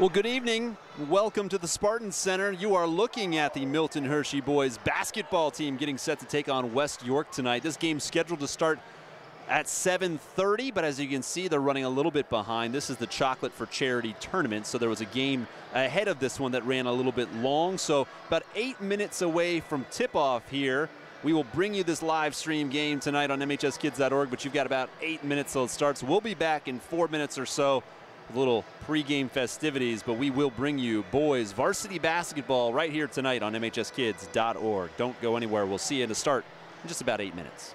Well, good evening. Welcome to the Spartan Center. You are looking at the Milton Hershey boys basketball team getting set to take on West York tonight. This game's scheduled to start at 7:30, but as you can see, they're running a little bit behind. This is the Chocolate for Charity tournament, so there was a game ahead of this one that ran a little bit long. So about 8 minutes away from tip-off here. We will bring you this live stream game tonight on MHSkids.org, but you've got about 8 minutes till it starts. We'll be back in 4 minutes or so with a little pregame festivities, but we will bring you boys varsity basketball right here tonight on MHSkids.org. Don't go anywhere. We'll see you to start in just about 8 minutes.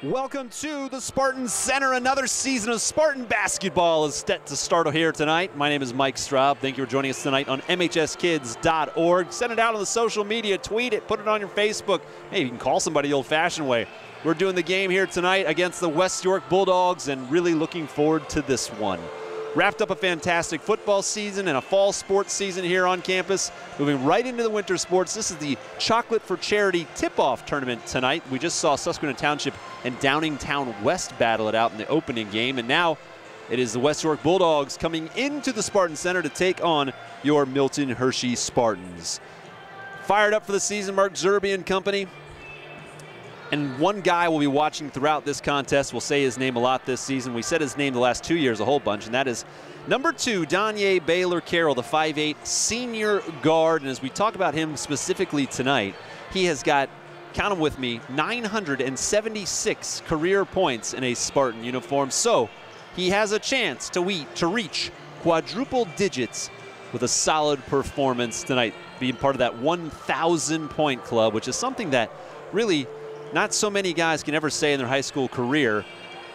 Welcome to the Spartan Center. Another season of Spartan basketball is set to start here tonight. My name is Mike Straub. Thank you for joining us tonight on MHSkids.org. Send it out on the social media, tweet it, put it on your Facebook. Hey, you can call somebody the old-fashioned way. We're doing the game here tonight against the West York Bulldogs and really looking forward to this one. Wrapped up a fantastic football season and a fall sports season here on campus. Moving right into the winter sports. This is the Chocolate for Charity tip-off tournament tonight. We just saw Susquehanna Township and Downingtown West battle it out in the opening game. And now it is the West York Bulldogs coming into the Spartan Center to take on your Milton Hershey Spartans. Fired up for the season, Mark Zerby and company. And one guy we'll be watching throughout this contest. We'll say his name a lot this season. We said his name the last 2 years a whole bunch, and that is number 2, Danye Baylor-Carroll, the 5'8" senior guard. And as we talk about him specifically tonight, he has got, count them with me, 976 career points in a Spartan uniform. So he has a chance to reach quadruple digits with a solid performance tonight, being part of that 1,000-point club, which is something that really not so many guys can ever say in their high school career,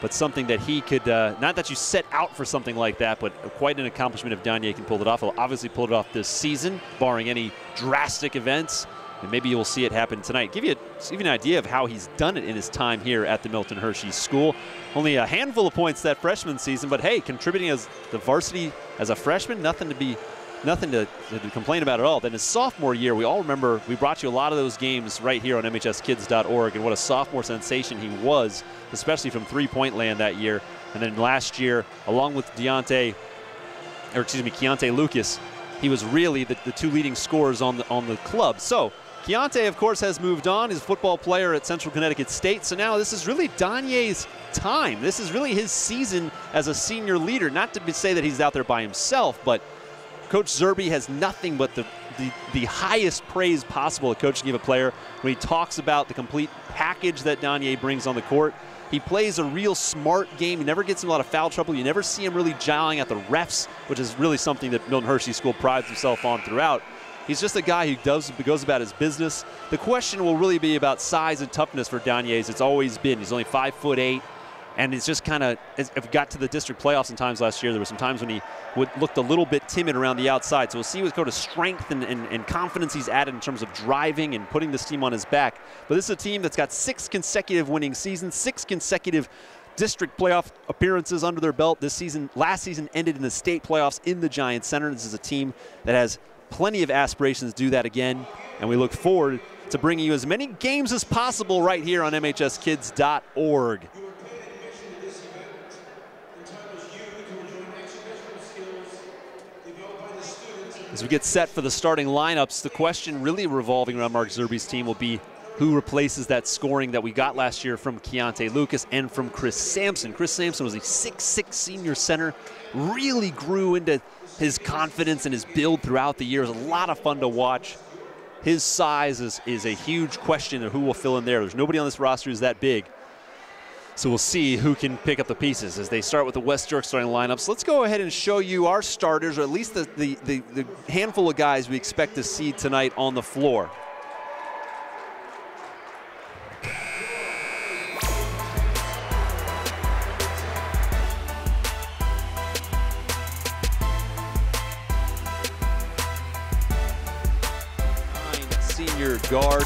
but something that he could, not that you set out for something like that, but quite an accomplishment if Danye can pull it off. He'll obviously pull it off this season, barring any drastic events, and maybe you'll see it happen tonight. Give you an idea of how he's done it in his time here at the Milton Hershey School. Only a handful of points that freshman season, but hey, contributing as the varsity as a freshman, nothing to complain about at all. Then his sophomore year, we all remember, we brought you a lot of those games right here on MHSkids.org, and what a sophomore sensation he was, especially from three-point land that year. And then last year, along with Keontae Lucas, he was really the two leading scorers on the club. So Keontae, of course, has moved on. He's a football player at Central Connecticut State. So now this is really Danye's time. This is really his season as a senior leader. Not to say that he's out there by himself, but Coach Zerby has nothing but the highest praise possible a coach can give a player when he talks about the complete package that Danye brings on the court. He plays a real smart game. He never gets in a lot of foul trouble. You never see him really jowling at the refs, which is really something that Milton Hershey School prides himself on throughout. He's just a guy who goes about his business. The question will really be about size and toughness for Danye, as it's always been. He's only 5'8". And it's just kind of, if it got to the district playoffs in times last year, there were some times when he looked a little bit timid around the outside. So we'll see what kind of strength and confidence he's added in terms of driving and putting this team on his back. But this is a team that's got 6 consecutive winning seasons, 6 consecutive district playoff appearances under their belt. Last season ended in the state playoffs in the Giants Center. This is a team that has plenty of aspirations to do that again. And we look forward to bringing you as many games as possible right here on MHSkids.org. As we get set for the starting lineups, the question really revolving around Mark Zerby's team will be who replaces that scoring that we got last year from Keontae Lucas and from Chris Sampson. Chris Sampson was a 6'6" senior center, really grew into his confidence and his build throughout the year. It was a lot of fun to watch. His size is a huge question of who will fill in there. There's nobody on this roster who's that big. So we'll see who can pick up the pieces as they start with the West York starting lineups. Let's go ahead and show you our starters, or at least the handful of guys we expect to see tonight on the floor. Senior guard.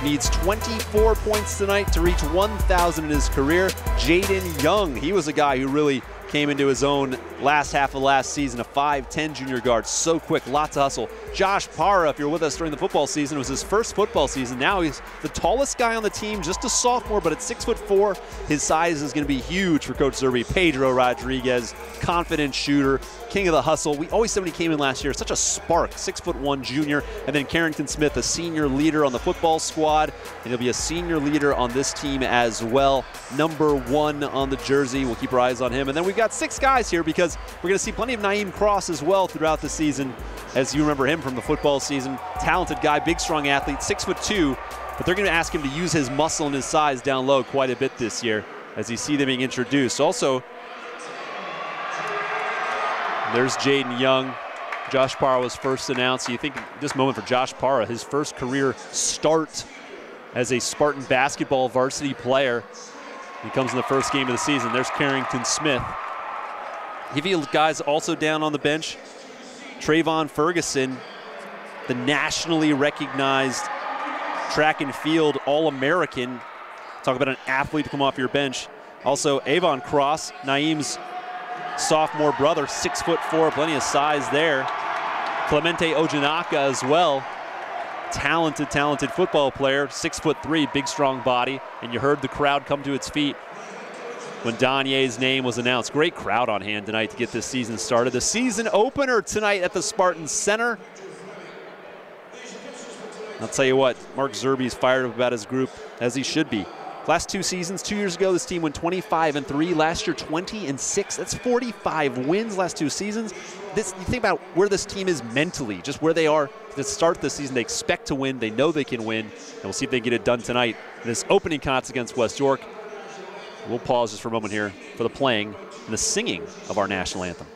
Needs 24 points tonight to reach 1,000 in his career. Jaden Young, he was a guy who really came into his own last half of last season, a 5'10" junior guard, so quick, lots of hustle. Josh Parra, if you're with us during the football season, it was his first football season. Now he's the tallest guy on the team, just a sophomore, but at 6'4", his size is going to be huge for Coach Zerby. Pedro Rodriguez, confident shooter, king of the hustle. We always said when he came in last year, such a spark, 6'1" junior. And then Carrington Smith, a senior leader on the football squad, and he'll be a senior leader on this team as well. Number 1 on the jersey. We'll keep our eyes on him. And then we've got 6 guys here because we're going to see plenty of Naeem Cross as well throughout the season, as you remember him from the football season. Talented guy, big, strong athlete, 6'2", but they're going to ask him to use his muscle and his size down low quite a bit this year as you see them being introduced. Also, there's Jaden Young. Josh Parra was first announced. So you think this moment for Josh Parra, his first career start as a Spartan basketball varsity player. He comes in the first game of the season. There's Carrington Smith. Give you guys also down on the bench. Trayvon Ferguson, the nationally recognized track and field All-American. Talk about an athlete to come off your bench. Also, Avon Cross, Naeem's sophomore brother, 6'4", plenty of size there. Clemente Ojanaka as well. Talented football player, 6'3", big strong body. And you heard the crowd come to its feet when Donye's name was announced. Great crowd on hand tonight to get this season started. The season opener tonight at the Spartan Center. I'll tell you what, Mark Zerby's fired up about his group, as he should be. Last 2 seasons, 2 years ago, this team went 25-3. Last year, 20-6. That's 45 wins last 2 seasons. You think about where this team is mentally, just where they are to start this season. They expect to win. They know they can win. And we'll see if they get it done tonight in this opening contest against West York. We'll pause just for a moment here for the playing and the singing of our national anthem.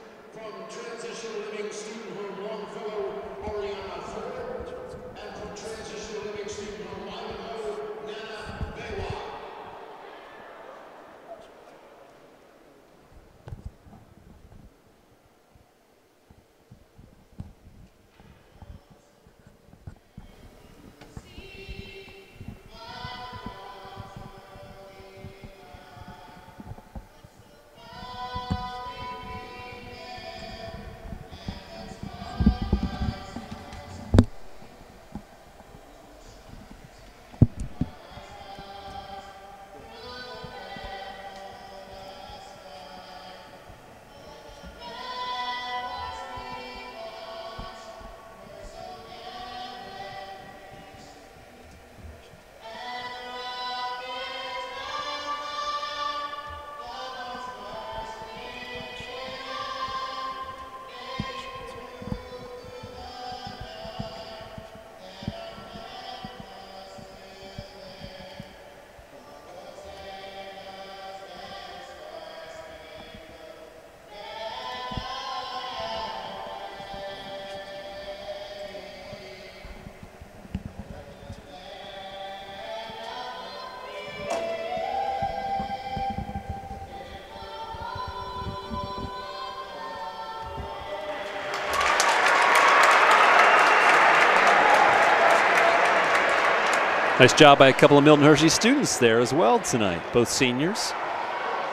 Nice job by a couple of Milton Hershey students there as well tonight, both seniors.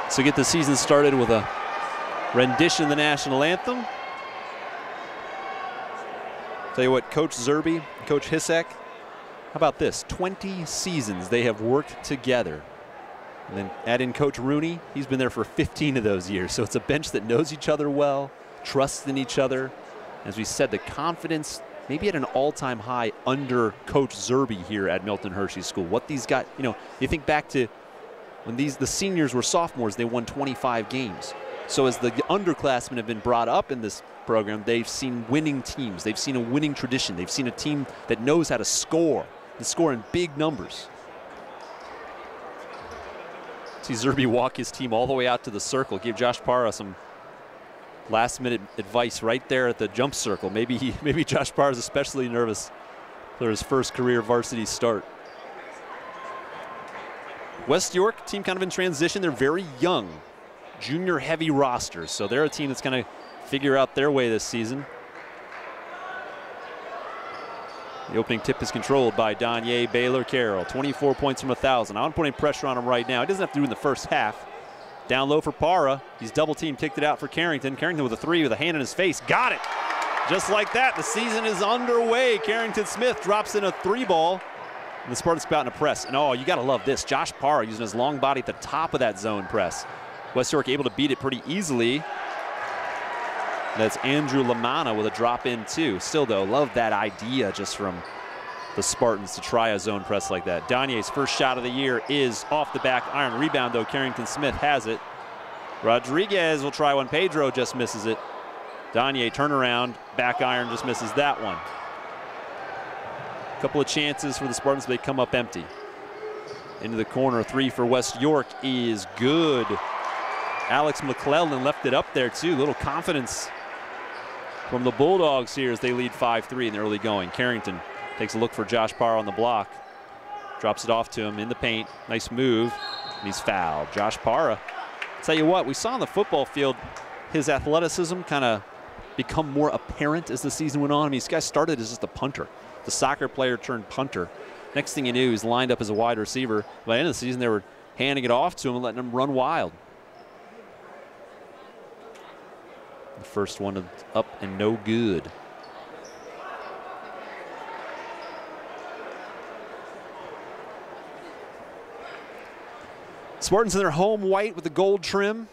So get the season started with a rendition of the national anthem. Tell you what, Coach Zerby, Coach Hisek, how about this? 20 seasons they have worked together. And then add in Coach Rooney, he's been there for 15 of those years. So it's a bench that knows each other well, trusts in each other. As we said, the confidence maybe at an all-time high under Coach Zerby here at Milton Hershey School. What these guys, you think back to when the seniors were sophomores, they won 25 games. So as the underclassmen have been brought up in this program, they've seen winning teams. They've seen a winning tradition. They've seen a team that knows how to score and score in big numbers. See Zerby walk his team all the way out to the circle, give Josh Parra some last-minute advice right there at the jump circle. Maybe Josh Parra is especially nervous for his first career varsity start. West York, team kind of in transition. They're very young, junior-heavy rosters, so they're a team that's going to figure out their way this season. The opening tip is controlled by Donye Baylor Carroll. 24 points from 1,000. I'm putting pressure on him right now. He doesn't have to do it in the first half. Down low for Parra. He's double teamed, kicked it out for Carrington. Carrington with a 3 with a hand in his face. Got it. Just like that, the season is underway. Carrington Smith drops in a 3 ball. And the Spartans go out in a press. And oh, you got to love this. Josh Parra using his long body at the top of that zone press. West York able to beat it pretty easily. That's Andrew Lamanna with a drop in too. Still though, love that idea just from the Spartans to try a zone press like that. Donye's first shot of the year is off the back iron. Rebound though, Carrington Smith has it. Rodriguez will try one. Pedro just misses it. Donye turnaround, back iron just misses that one. Couple of chances for the Spartans, but they come up empty. Into the corner, 3 for West York is good. Alex McClellan left it up there too. Little confidence from the Bulldogs here as they lead 5-3 in the early going. Carrington takes a look for Josh Parra on the block. Drops it off to him in the paint. Nice move. and he's fouled. Josh Parra, tell you what, we saw on the football field his athleticism kind of become more apparent as the season went on. I mean, this guy started as just a punter, the soccer player turned punter. Next thing you knew, he's lined up as a wide receiver. By the end of the season, they were handing it off to him and letting him run wild. The first one up and no good. Spartans in their home white with the gold trim.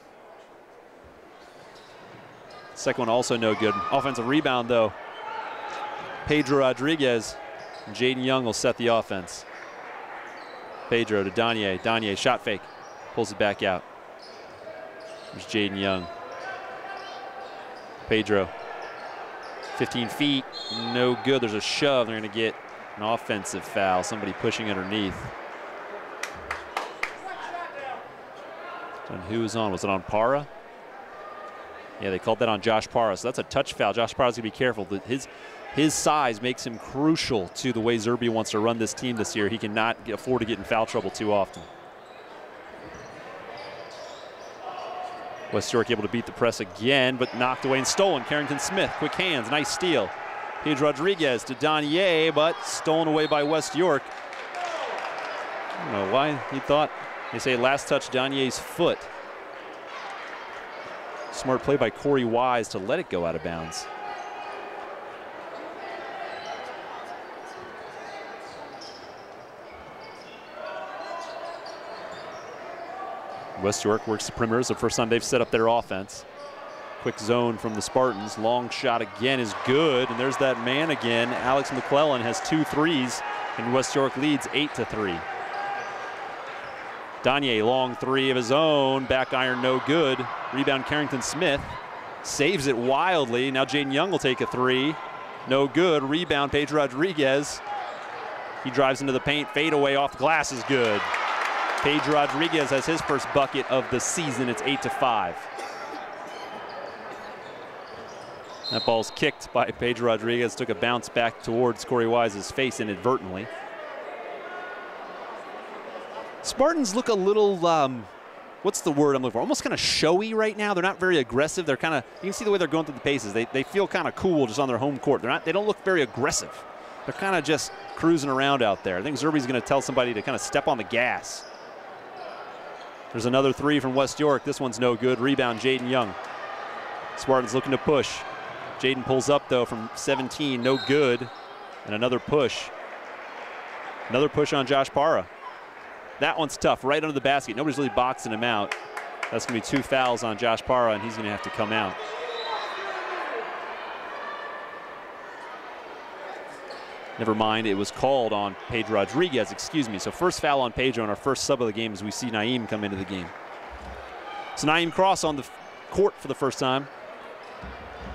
Second one also no good. Offensive rebound though. Pedro Rodriguez and Jaden Young will set the offense. Pedro to Danye. Danye shot fake. Pulls it back out. There's Jaden Young. Pedro. 15 feet. No good. There's a shove. They're going to get an offensive foul. Somebody pushing underneath. And who was on? Was it on Parra? Yeah, they called that on Josh Parra. So that's a touch foul. Josh Parra's going to be careful. His size makes him crucial to the way Zerby wants to run this team this year. He cannot afford to get in foul trouble too often. West York able to beat the press again, but knocked away and stolen. Carrington Smith, quick hands, nice steal. Pedro Rodriguez to Danye, but stolen away by West York. I don't know why he thought, they say last touch Danye's foot. Smart play by Corey Wise to let it go out of bounds. West York works the perimeter. It's the first time they've set up their offense. Quick zone from the Spartans. Long shot again is good. And there's that man again. Alex McClellan has 2 threes, and West York leads 8-3. Danye, long 3 of his own. Back iron, no good. Rebound, Carrington Smith. Saves it wildly. Now Jaden Young will take a 3. No good. Rebound, Pedro Rodriguez. He drives into the paint. Fade away off the glass is good. Pedro Rodriguez has his first bucket of the season. It's 8-5. That ball's kicked by Pedro Rodriguez. Took a bounce back towards Corey Wise's face inadvertently. Spartans look a little, what's the word I'm looking for? Almost kind of showy right now. They're not very aggressive. They're kind of, you can see the way they're going through the paces. They feel kind of cool just on their home court. They don't look very aggressive. They're kind of just cruising around out there. I think Zerby's going to tell somebody to kind of step on the gas. There's another 3 from West York. This one's no good. Rebound, Jaden Young. Spartans looking to push. Jaden pulls up though from 17, no good. And another push. Another push on Josh Parra. That one's tough, right under the basket. Nobody's really boxing him out. That's going to be 2 fouls on Josh Parra, and he's going to have to come out. Never mind, it was called on Pedro Rodriguez, excuse me. So first foul on Pedro, and our first sub of the game as we see Naeem come into the game. So Naeem Cross on the court for the first time.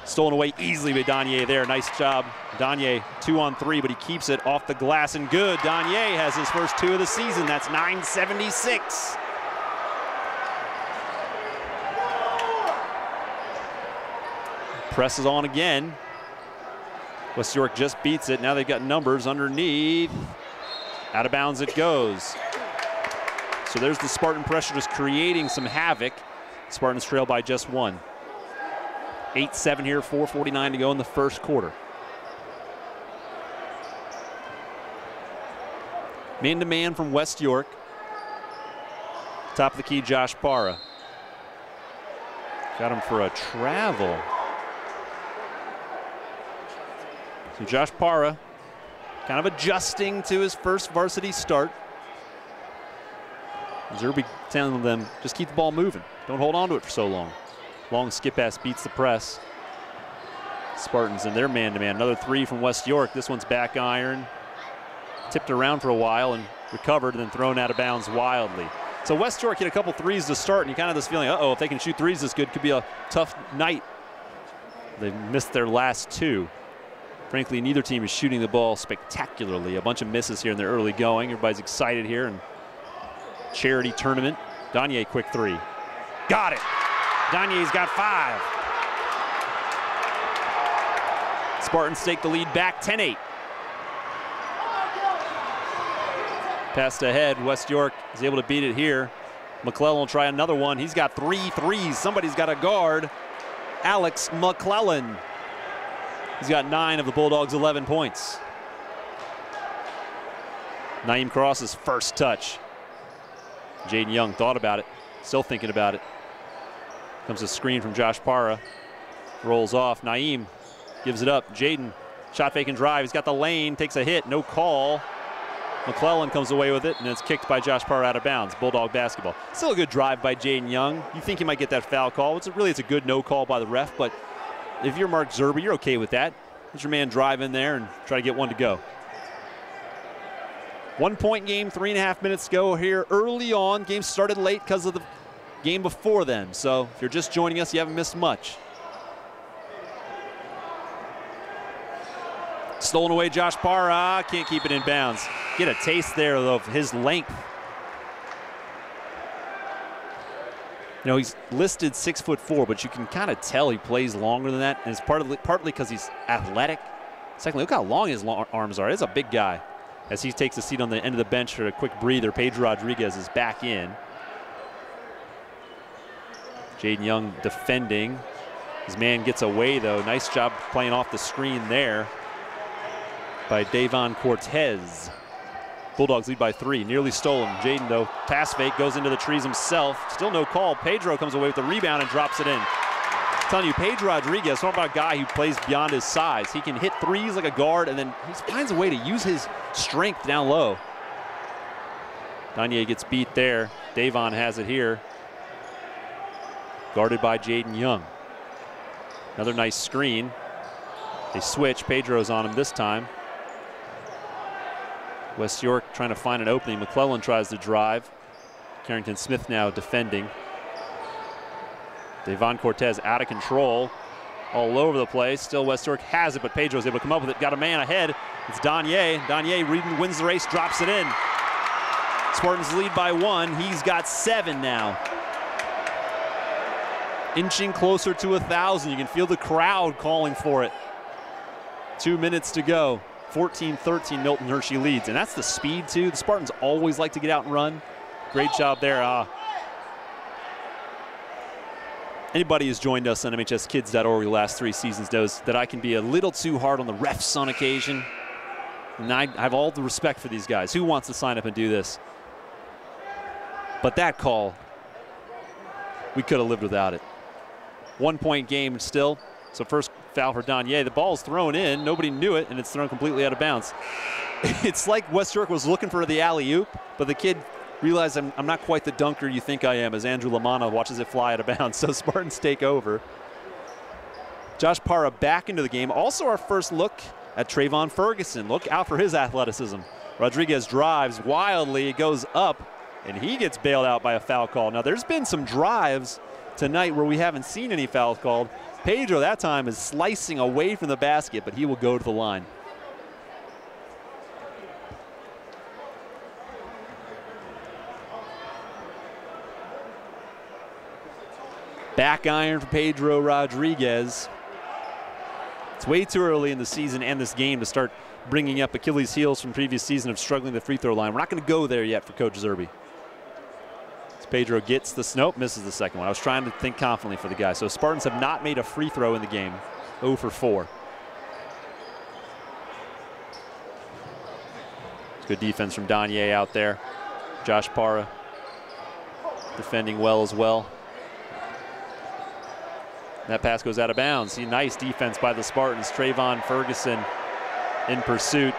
Stolen away easily by Danye there. Nice job. Danye 2 on 3, but he keeps it off the glass and good. Danye has his first 2 of the season. That's 9-76. Presses on again. West York just beats it. Now they've got numbers underneath. Out of bounds it goes. So there's the Spartan pressure just creating some havoc. Spartans trail by just 1. 8-7 here, 4:49 to go in the first quarter. Man-to-man from West York. Top of the key, Josh Parra. Got him for a travel. So Josh Parra kind of adjusting to his first varsity start. Zerby telling them, just keep the ball moving. Don't hold on to it for so long. Long skip pass beats the press. Spartans in their man-to-man. Another 3 from West York. This one's back iron. Tipped around for a while and recovered and then thrown out of bounds wildly. So West York hit a couple 3s to start, and you kind of have this feeling, uh-oh, if they can shoot 3s this good, could be a tough night. They missed their last 2. Frankly, neither team is shooting the ball spectacularly. A bunch of misses here in their early going. Everybody's excited here. And charity tournament. Danye, quick 3. Got it. Danye's got 5. Spartans take the lead back, 10-8. Passed ahead, West York is able to beat it here. McClellan will try another one. He's got 3 threes. Somebody's got to guard Alex McClellan. He's got 9 of the Bulldogs' 11 points. Naeem Cross's first touch. Jaden Young thought about it, still thinking about it. Comes a screen from Josh Parra. Rolls off. Naeem gives it up. Jaden, shot fake and drive. He's got the lane, takes a hit, no call. McClellan comes away with it, and it's kicked by Josh Parra out of bounds. Bulldog basketball. Still a good drive by Jaden Young. You think he might get that foul call. It's a good no call by the ref, but if you're Mark Zerbe, you're okay with that. Let your man drive in there and try to get one to go. 1-point game, 3.5 minutes to go here early on. Game started late because of the game before then. So if you're just joining us, you haven't missed much. Stolen away, Josh Parra. Can't keep it in bounds. Get a taste there of his length. You know, he's listed 6'4", but you can kind of tell he plays longer than that. And it's partly because he's athletic. Secondly, look how long his arms are. He's a big guy. As he takes a seat on the end of the bench for a quick breather, Pedro Rodriguez is back in. Jaden Young defending. His man gets away, though. Nice job playing off the screen there by Davon Cortez. Bulldogs lead by 3, nearly stolen. Jaden, though, pass fake, goes into the trees himself. Still no call. Pedro comes away with the rebound and drops it in. I'm telling you, Pedro Rodriguez, talking about a guy who plays beyond his size. He can hit threes like a guard, and then he finds a way to use his strength down low. Danye gets beat there. Davon has it here. Guarded by Jaden Young. Another nice screen. They switch. Pedro's on him this time. West York trying to find an opening. McClellan tries to drive. Carrington Smith now defending. Davon Cortez out of control. All over the place. Still West York has it, but Pedro's able to come up with it. Got a man ahead. It's Danye. Danye wins the race, drops it in. Spartans lead by 1. He's got 7 now. Inching closer to 1,000. You can feel the crowd calling for it. 2 minutes to go. 14-13 Milton Hershey leads. And that's the speed, too. The Spartans always like to get out and run. Great job there. Anybody who's joined us on MHSKids.org the last 3 seasons knows that I can be a little too hard on the refs on occasion. And I have all the respect for these guys. Who wants to sign up and do this? But that call, we could have lived without it. 1-point game still. So first foul for Danye. The ball's thrown in. Nobody knew it, and it's thrown completely out of bounds. It's like West York was looking for the alley-oop, but the kid realized I'm not quite the dunker you think I am, as Andrew Lamanna watches it fly out of bounds. So Spartans take over. Josh Parra back into the game. Also our first look at Trayvon Ferguson. Look out for his athleticism. Rodriguez drives wildly. It goes up, and he gets bailed out by a foul call. Now, there's been some drives tonight where we haven't seen any fouls called. Pedro that time is slicing away from the basket, but he will go to the line. Back iron for Pedro Rodriguez. It's way too early in the season and this game to start bringing up Achilles' heels from previous season of struggling the free throw line. We're not going to go there yet for Coach Zerbe. As Pedro gets the snope, misses the second one. I was trying to think confidently for the guy. So Spartans have not made a free throw in the game. 0 for 4. It's good defense from Danye out there. Josh Parra defending well as well. That pass goes out of bounds. See, nice defense by the Spartans. Trayvon Ferguson in pursuit.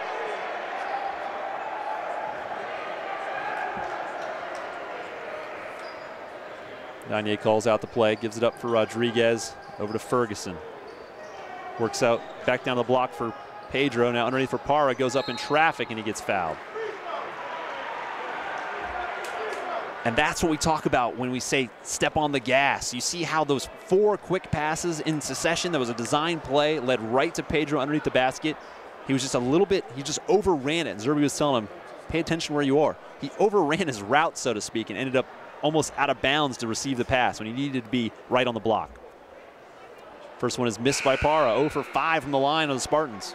Danye calls out the play, gives it up for Rodriguez, over to Ferguson. Works out back down the block for Pedro. Now underneath for Parra, goes up in traffic, and he gets fouled. And that's what we talk about when we say step on the gas. You see how those 4 quick passes in succession, that was a design play, led right to Pedro underneath the basket. He was just a little bit, he just overran it. And Zerbe was telling him, pay attention where you are. He overran his route, so to speak, and ended up almost out of bounds to receive the pass when he needed to be right on the block. First one is missed by Parra. 0 for 5 from the line of the Spartans.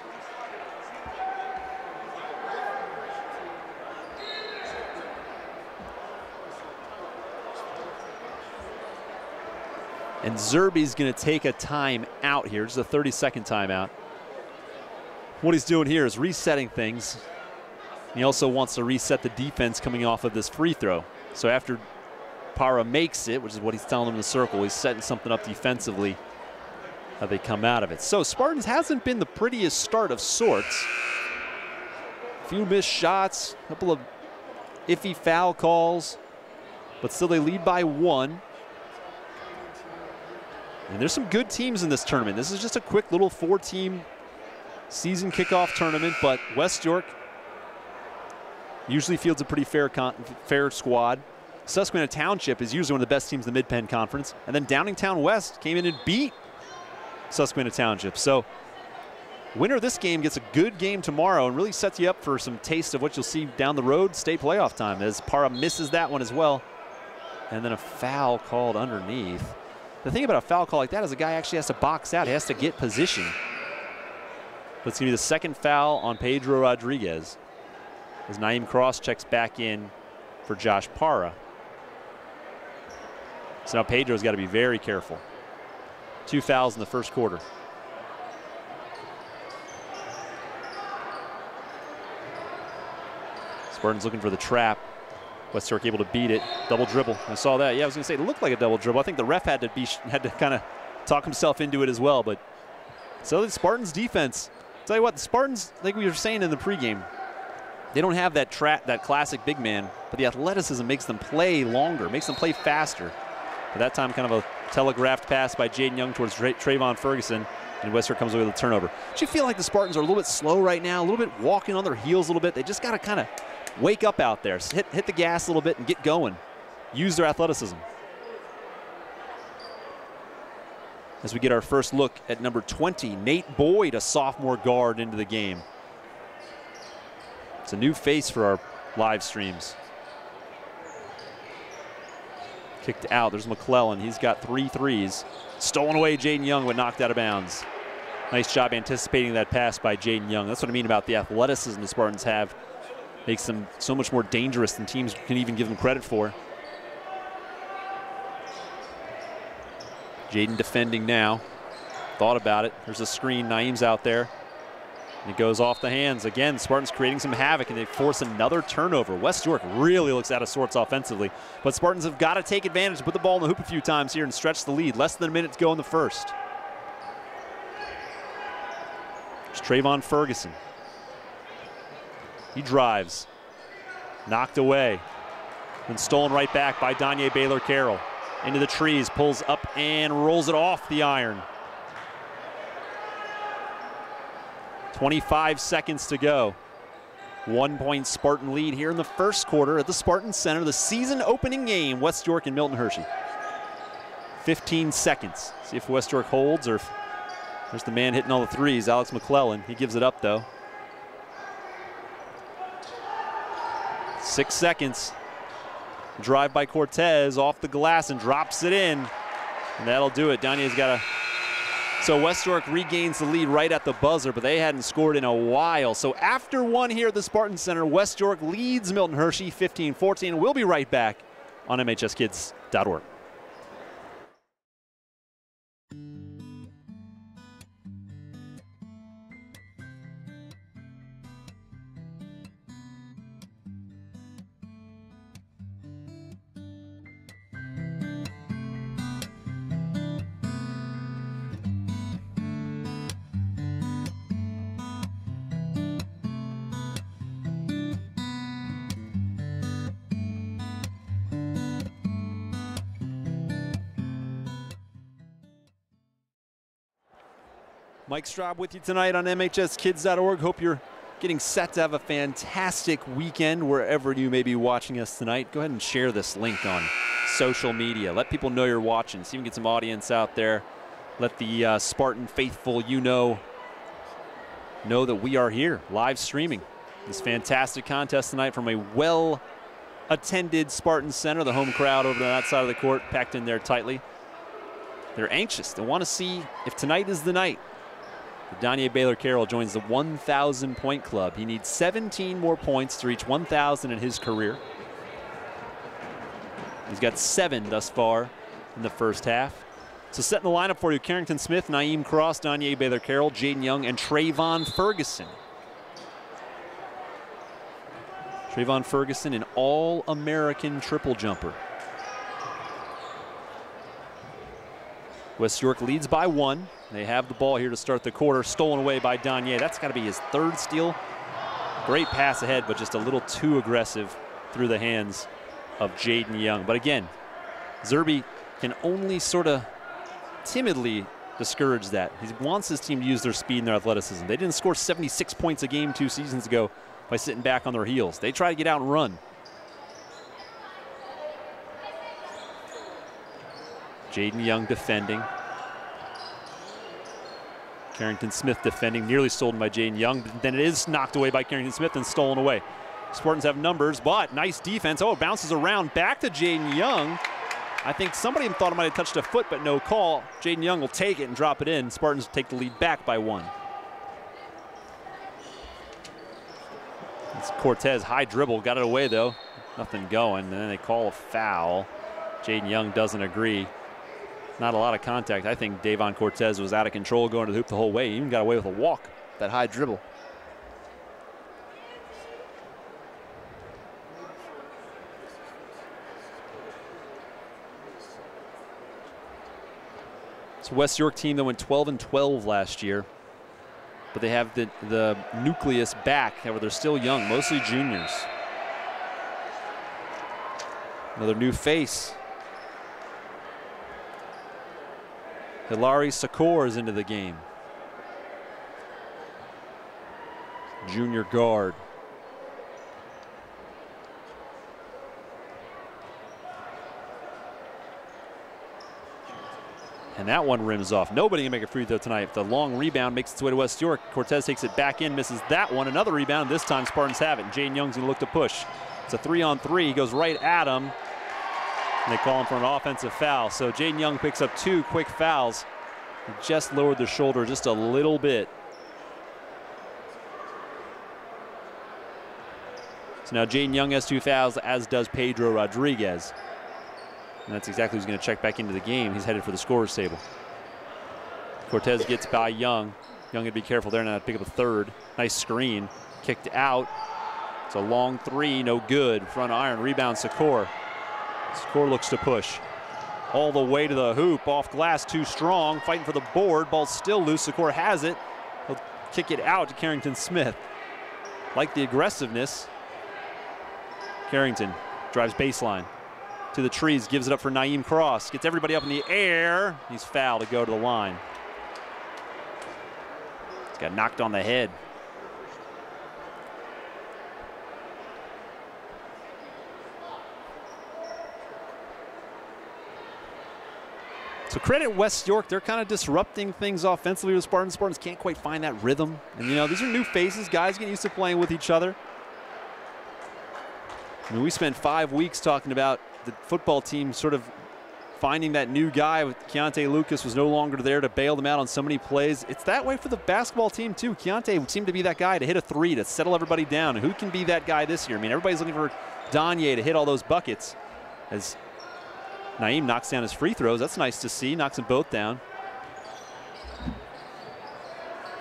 And Zerby's going to take a time out here, just a 30-second timeout. What he's doing here is resetting things. He also wants to reset the defense coming off of this free throw. So after Para makes it, which is what he's telling him in the circle, he's setting something up defensively, how they come out of it. So Spartans hasn't been the prettiest start of sorts. A few missed shots, a couple of iffy foul calls, but still they lead by 1. And there's some good teams in this tournament. This is just a quick little 4-team season kickoff tournament, but West York usually fields a pretty fair squad. Susquehanna Township is usually one of the best teams in the Mid-Penn Conference. And then Downingtown West came in and beat Susquehanna Township. So winner of this game gets a good game tomorrow and really sets you up for some taste of what you'll see down the road state playoff time, as Para misses that one as well. And then a foul called underneath. The thing about a foul call like that is a guy actually has to box out. He has to get position. But it's going to be the second foul on Pedro Rodriguez as Naeem Cross checks back in for Josh Para. So now Pedro's got to be very careful. 2 fouls in the first quarter. Spartans looking for the trap. West York able to beat it. Double dribble. I saw that. Yeah, I was going to say it looked like a double dribble. I think the ref had to kind of talk himself into it as well. But so the Spartans defense. Tell you what, the Spartans, like we were saying in the pregame, they don't have that classic big man, but the athleticism makes them play longer, makes them play faster. But that time, kind of a telegraphed pass by Jaden Young towards Trayvon Ferguson, and West York comes away with a turnover. Do you feel like the Spartans are a little bit slow right now, a little bit walking on their heels a little bit? They just got to kind of wake up out there, hit the gas a little bit and get going. Use their athleticism. As we get our first look at number 20, Nate Boyd, a sophomore guard, into the game. It's a new face for our live streams. Kicked out. There's McClellan. He's got 3 threes. Stolen away, Jaden Young, but knocked out of bounds. Nice job anticipating that pass by Jaden Young. That's what I mean about the athleticism the Spartans have. Makes them so much more dangerous than teams can even give them credit for. Jaden defending now. Thought about it. There's a screen. Naeem's out there. And it goes off the hands. Again, Spartans creating some havoc, and they force another turnover. West York really looks out of sorts offensively. But Spartans have got to take advantage, put the ball in the hoop a few times here and stretch the lead. Less than a minute to go in the first. There's Trayvon Ferguson. He drives. Knocked away. Then stolen right back by Danye Baylor-Carroll. Into the trees, pulls up and rolls it off the iron. 25 seconds to go. 1-point Spartan lead here in the first quarter at the Spartan Center, the season opening game, West York and Milton Hershey. 15 seconds. See if West York holds, or if there's the man hitting all the threes, Alex McClellan. He gives it up though. 6 seconds. Drive by Cortez off the glass and drops it in. And that'll do it. Danye's got a... So West York regains the lead right at the buzzer, but they hadn't scored in a while. So after one here at the Spartan Center, West York leads Milton Hershey 15-14. We'll be right back on MHSKids.org. Mike Straub with you tonight on MHSKids.org. Hope you're getting set to have a fantastic weekend wherever you may be watching us tonight. Go ahead and share this link on social media. Let people know you're watching. See if we can get some audience out there. Let the Spartan faithful know that we are here live streaming this fantastic contest tonight from a well-attended Spartan Center. The home crowd over on that side of the court packed in there tightly. They're anxious. They want to see if tonight is the night. Danye Baylor-Carroll joins the 1,000-point club. He needs 17 more points to reach 1,000 in his career. He's got 7 thus far in the first half. So setting the lineup for you, Carrington Smith, Naeem Cross, Danye Baylor-Carroll, Jaden Young, and Trayvon Ferguson. Trayvon Ferguson, an All-American triple jumper. West York leads by 1. They have the ball here to start the quarter, stolen away by Danye. That's got to be his 3rd steal. Great pass ahead, but just a little too aggressive through the hands of Jaden Young. But again, Zerbe can only sort of timidly discourage that. He wants his team to use their speed and their athleticism. They didn't score 76 points a game 2 seasons ago by sitting back on their heels. They try to get out and run. Jaden Young defending. Carrington Smith defending, nearly stolen by Jaden Young, but then it is knocked away by Carrington Smith and stolen away. Spartans have numbers, but nice defense. Oh, it bounces around back to Jaden Young. I think somebody thought it might have touched a foot, but no call. Jaden Young will take it and drop it in. Spartans take the lead back by 1. It's Cortez, high dribble, got it away though. Nothing going, and then they call a foul. Jaden Young doesn't agree. Not a lot of contact. I think Davon Cortez was out of control going to the hoop the whole way. He even got away with a walk, that high dribble. It's a West York team that went 12-12 last year, but they have the nucleus back. However, they're still young, mostly juniors. Another new face. Hilary Sakor is into the game. Junior guard. And that one rims off. Nobody can make a free throw tonight. The long rebound makes its way to West York. Cortez takes it back in, misses that one. Another rebound. This time Spartans have it. Jaden Young's going to look to push. It's a 3-on-3. He goes right at him. And they call him for an offensive foul. So Jaden Young picks up 2 quick fouls. He just lowered the shoulder just a little bit. So now Jaden Young has 2 fouls, as does Pedro Rodriguez. And that's exactly who's going to check back into the game. He's headed for the scorer's table. Cortez gets by Young. Young would be careful there now to pick up a 3rd. Nice screen. Kicked out. It's a long 3, no good. Front iron, rebound Sakor. Sakor looks to push. All the way to the hoop, off glass, too strong. Fighting for the board, ball's still loose. Sakor has it. He'll kick it out to Carrington Smith. Like the aggressiveness. Carrington drives baseline to the trees, gives it up for Naeem Cross. Gets everybody up in the air. He's fouled to go to the line. He's got knocked on the head. So credit West York, they're kind of disrupting things offensively with Spartans. Spartans can't quite find that rhythm. And you know, these are new faces, guys getting used to playing with each other. I mean, we spent 5 weeks talking about the football team sort of finding that new guy. With Keontae Lucas was no longer there to bail them out on so many plays. It's that way for the basketball team too. Keontae seemed to be that guy to hit a 3, to settle everybody down. And who can be that guy this year? I mean, everybody's looking for Danye to hit all those buckets. As Naeem knocks down his free throws. That's nice to see. Knocks them both down.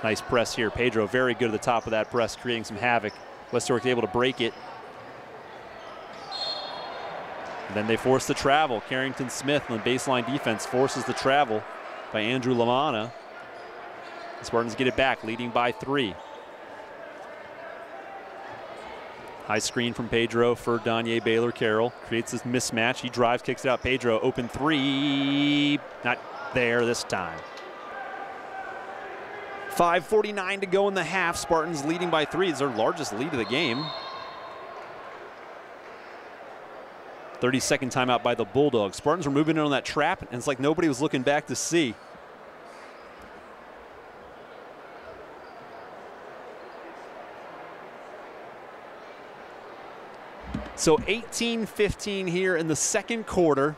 Nice press here. Pedro very good at the top of that press, creating some havoc. West York able to break it. And then they force the travel. Carrington Smith on the baseline defense forces the travel by Andrew Lamanna. The Spartans get it back, leading by 3. High screen from Pedro for Danye Baylor-Carroll. Creates this mismatch. He drives, kicks it out. Pedro, open 3. Not there this time. 5:49 to go in the half. Spartans leading by 3. It's their largest lead of the game. 30-second timeout by the Bulldogs. Spartans were moving in on that trap, and it's like nobody was looking back to see. So 18-15 here in the second quarter.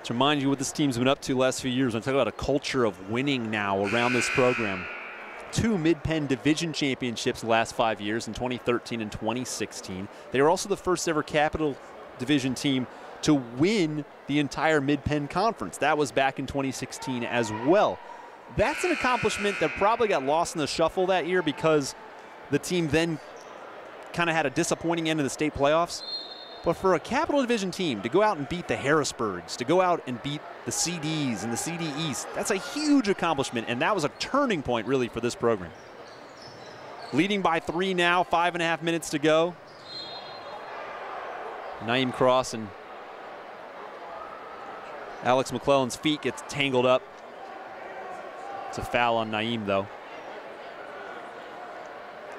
To remind you what this team's been up to the last few years, I'm talking about a culture of winning now around this program. 2 Mid-Penn Division championships in the last 5 years, in 2013 and 2016. They were also the first ever Capital Division team to win the entire Mid-Penn Conference. That was back in 2016 as well. That's an accomplishment that probably got lost in the shuffle that year because the team then kind of had a disappointing end of the state playoffs. But for a Capital Division team to go out and beat the Harrisburgs, to go out and beat the CDs and the CD East, that's a huge accomplishment, and that was a turning point really for this program. Leading by 3 now, 5.5 minutes to go. Naeem Cross and Alex McClellan's feet gets tangled up. It's a foul on Naeem, though.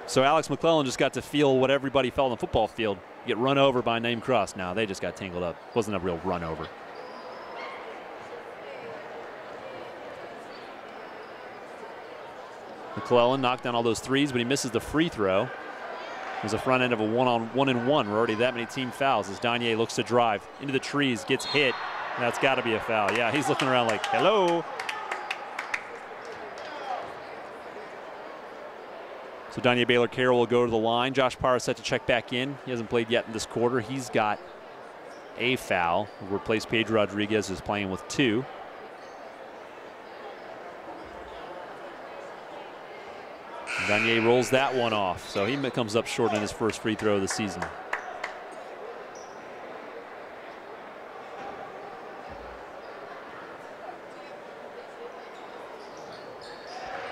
So Alex McClellan just got to feel what everybody felt on the football field. Get run over by Naeem Cross. Now they just got tangled up. Wasn't a real run over. McClellan knocked down all those threes, but he misses the free throw. It was the front end of a one-on-one. We're already that many team fouls as Danye looks to drive into the trees, gets hit. And that's got to be a foul. Yeah, he's looking around like, hello. So Danye Baylor-Carroll will go to the line. Josh Parra set to check back in. He hasn't played yet in this quarter. He's got a foul. We'll replace Pedro Rodriguez, who's playing with 2. Danye rolls that one off, so he comes up short in his first free throw of the season.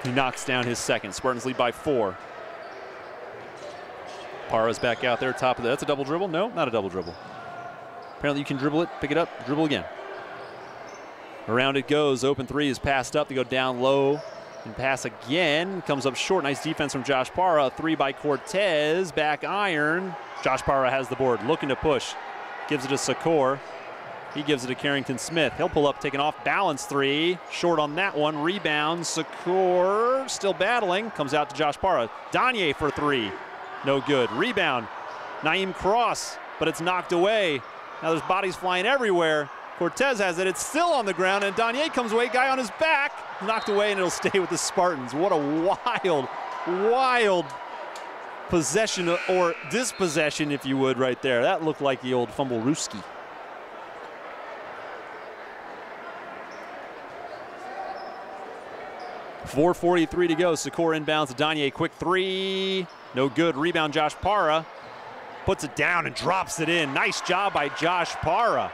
He knocks down his second. Spartans lead by 4. Parra's back out there, top of that. That's a double dribble? No, not a double dribble. Apparently you can dribble it, pick it up, dribble again. Around it goes. Open 3 is passed up. They go down low and pass again. Comes up short. Nice defense from Josh Parra. 3 by Cortez. Back iron. Josh Parra has the board, looking to push. Gives it to Secor. He gives it to Carrington Smith. He'll pull up, taking off, balance 3. Short on that one. Rebound. Secor still battling. Comes out to Josh Parra. Danye for 3. No good. Rebound. Naeem Cross, but it's knocked away. Now there's bodies flying everywhere. Cortez has it. It's still on the ground, and Danye comes away. Guy on his back. Knocked away, and it'll stay with the Spartans. What a wild, wild possession, or dispossession, if you would, right there. That looked like the old fumble-rooski. .443 to go. Secor inbounds to Danye. Quick 3. No good. Rebound, Josh Parra. Puts it down and drops it in. Nice job by Josh Parra.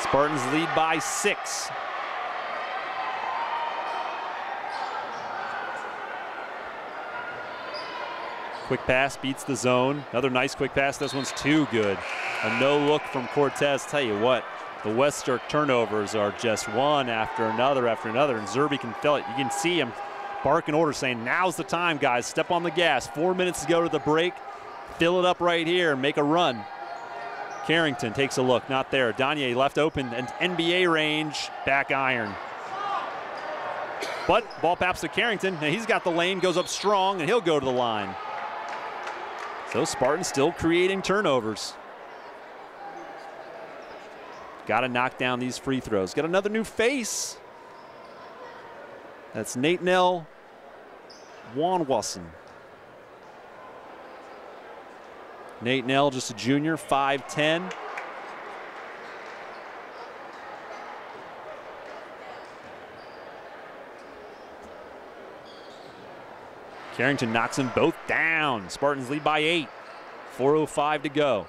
Spartans lead by 6. Quick pass beats the zone. Another nice quick pass. This one's too good. A no look from Cortez. Tell you what, the West York turnovers are just one after another, and Zerby can feel it. You can see him barking orders saying, now's the time, guys. Step on the gas. 4 minutes to go to the break. Fill it up right here and make a run. Carrington takes a look. Not there. Danye left open and NBA range. Back iron. But ball paps to Carrington. And he's got the lane. Goes up strong, and he'll go to the line. So Spartans still creating turnovers. Got to knock down these free throws. Got another new face. That's Nate Nell Wanwasson. Nate Nell, just a junior, 5'10". Carrington knocks them both down. Spartans lead by 8. 4:05 to go.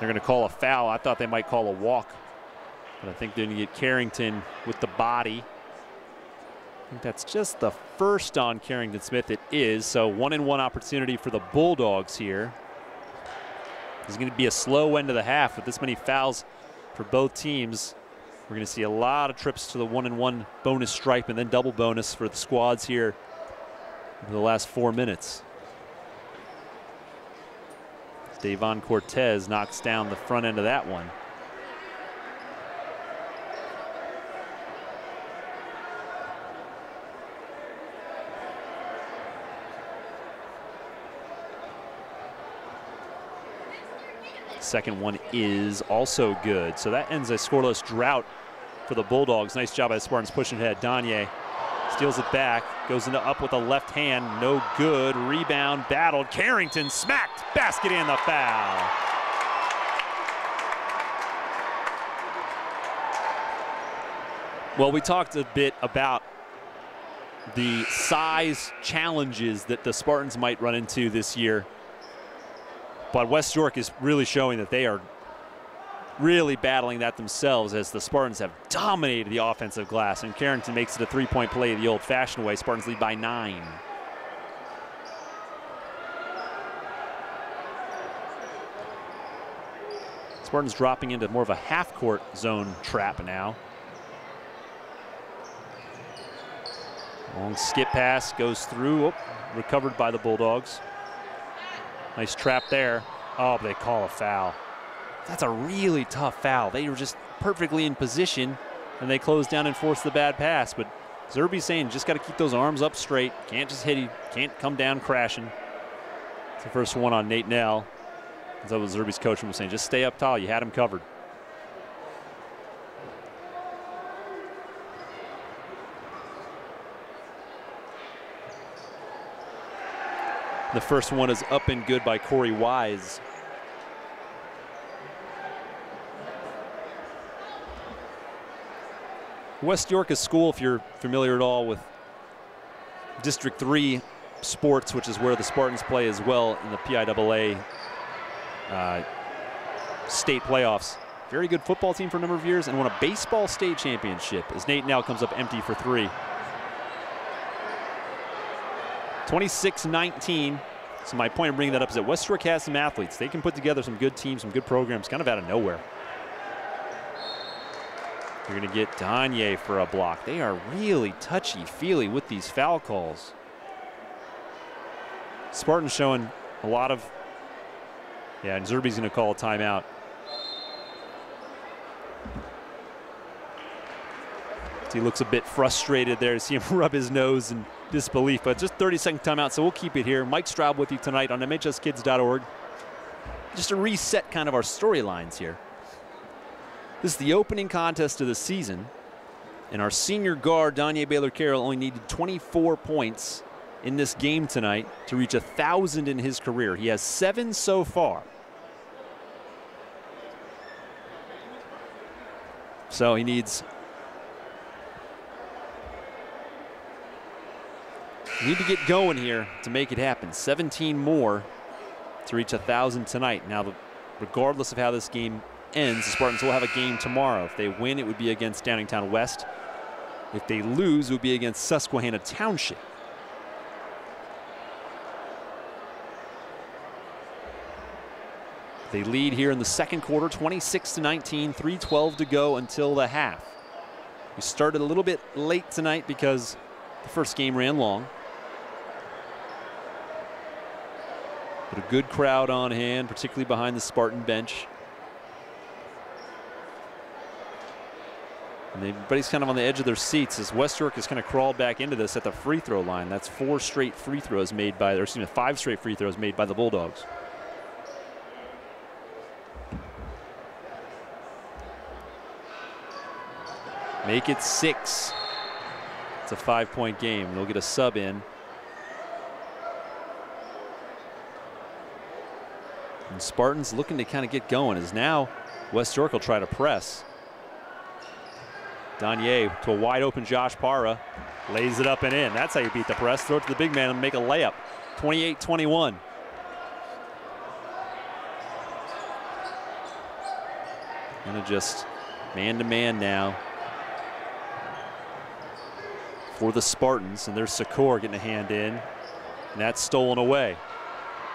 They're going to call a foul. I thought they might call a walk, but I think they're going to get Carrington with the body. I think that's just the first on Carrington Smith. It is. So 1-and-1 opportunity for the Bulldogs here. It's going to be a slow end of the half with this many fouls for both teams. We're going to see a lot of trips to the 1-and-1 bonus stripe and then double bonus for the squads here in the last 4 minutes. Davon Cortez knocks down the front end of that one. Second one is also good. So that ends a scoreless drought for the Bulldogs. Nice job by the Spartans pushing ahead. Danye steals it back. Goes into up with a left hand, no good. Rebound, battled. Carrington smacked, basket and the foul. Well, we talked a bit about the size challenges that the Spartans might run into this year. But West York is really showing that they are really battling that themselves, as the Spartans have dominated the offensive glass, and Carrington makes it a three-point play the old-fashioned way. Spartans lead by 9. Spartans dropping into more of a half-court zone trap now. Long skip pass goes through, recovered by the Bulldogs. Nice trap there. Oh, they call a foul. That's a really tough foul. They were just perfectly in position, and they closed down and forced the bad pass. But Zerbe's saying, just got to keep those arms up straight. Can't just hit you. Can't come down crashing. It's the first one on Nate Nell. That's what Zerbe's coach was saying. Just stay up tall. You had him covered. The first one is up and good by Corey Wise. West York is school, if you're familiar at all with District 3 sports, which is where the Spartans play as well in the PIAA state playoffs. Very good football team for a number of years, and won a baseball state championship, as Nate now comes up empty for 3. 26-19. So my point of bringing that up is that West York has some athletes. They can put together some good teams, some good programs, kind of out of nowhere. You're going to get Danye for a block. They are really touchy-feely with these foul calls. Spartans showing a lot of, yeah, and Zerbe's going to call a timeout. He looks a bit frustrated there to see him rub his nose in disbelief, but just 30-second timeout, so we'll keep it here. Mike Straub with you tonight on MHSkids.org. Just to reset kind of our storylines here. This is the opening contest of the season, and our senior guard, Danye Baylor-Carroll, only needed 24 points in this game tonight to reach 1,000 in his career. He has 7 so far. So he needs to get going here to make it happen. 17 more to reach 1,000 tonight. Now, regardless of how this game ends, the Spartans will have a game tomorrow. If they win, it would be against Downingtown West. If they lose, it would be against Susquehanna Township. They lead here in the second quarter, 26-19, 3:12 to go until the half. We started a little bit late tonight because the first game ran long. But a good crowd on hand, particularly behind the Spartan bench. And everybody's kind of on the edge of their seats as West York has kind of crawled back into this at the free throw line. That's 4 straight free throws made by, or excuse me, 5 straight free throws made by the Bulldogs. Make it 6. It's a 5-point game. They'll get a sub in. And Spartans looking to kind of get going, as now West York will try to press. Danye to a wide open Josh Parra, lays it up and in. That's how you beat the press. Throw it to the big man and make a layup. 28-21. Gonna just man-to-man now for the Spartans, and there's Secor getting a hand in, and that's stolen away.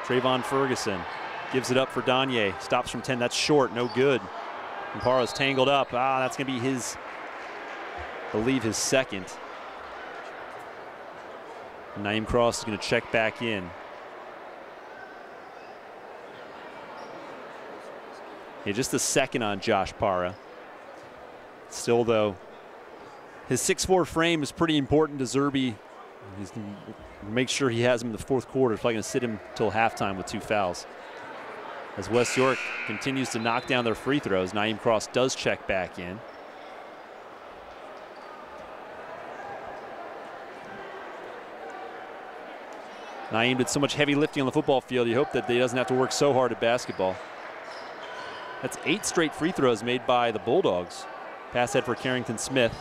Trayvon Ferguson gives it up for Danye. Stops from 10. That's short. No good. And Parra's tangled up. That's going to be his, I believe, his second. Naeem Cross is going to check back in. Yeah, just the second on Josh Parra. Still, though, his 6'4" frame is pretty important to Zerbe. He's going to make sure he has him in the fourth quarter. He's probably going to sit him till halftime with 2 fouls. As West York continues to knock down their free throws, Naeem Cross does check back in. Naeem did so much heavy lifting on the football field, you hope that he doesn't have to work so hard at basketball. That's 8 straight free throws made by the Bulldogs. Pass head for Carrington Smith.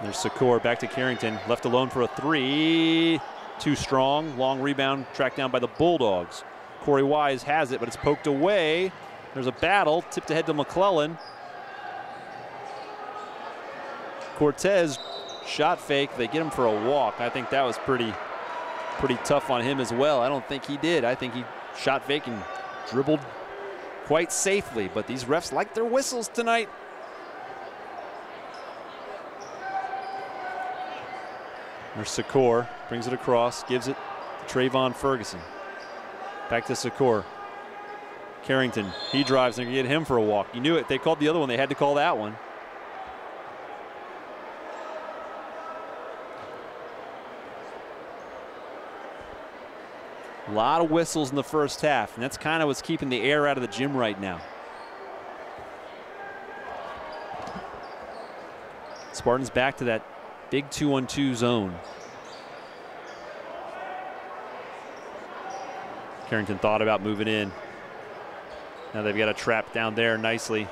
There's Secor back to Carrington, left alone for a 3. Too strong, long rebound tracked down by the Bulldogs. Corey Wise has it, but it's poked away. There's a battle, tipped ahead to McClellan. Cortez, shot fake, they get him for a walk. I think that was pretty tough on him as well. I don't think he did. I think he shot fake and dribbled quite safely, but these refs like their whistles tonight. There's Secor, brings it across, gives it to Trayvon Ferguson. Back to Secor. Carrington, he drives and get him for a walk. You knew it, they called the other one, they had to call that one. A lot of whistles in the first half, and that's kind of what's keeping the air out of the gym right now. Spartans back to that big 2-on-2 zone. Carrington thought about moving in. Now they've got a trap down there nicely.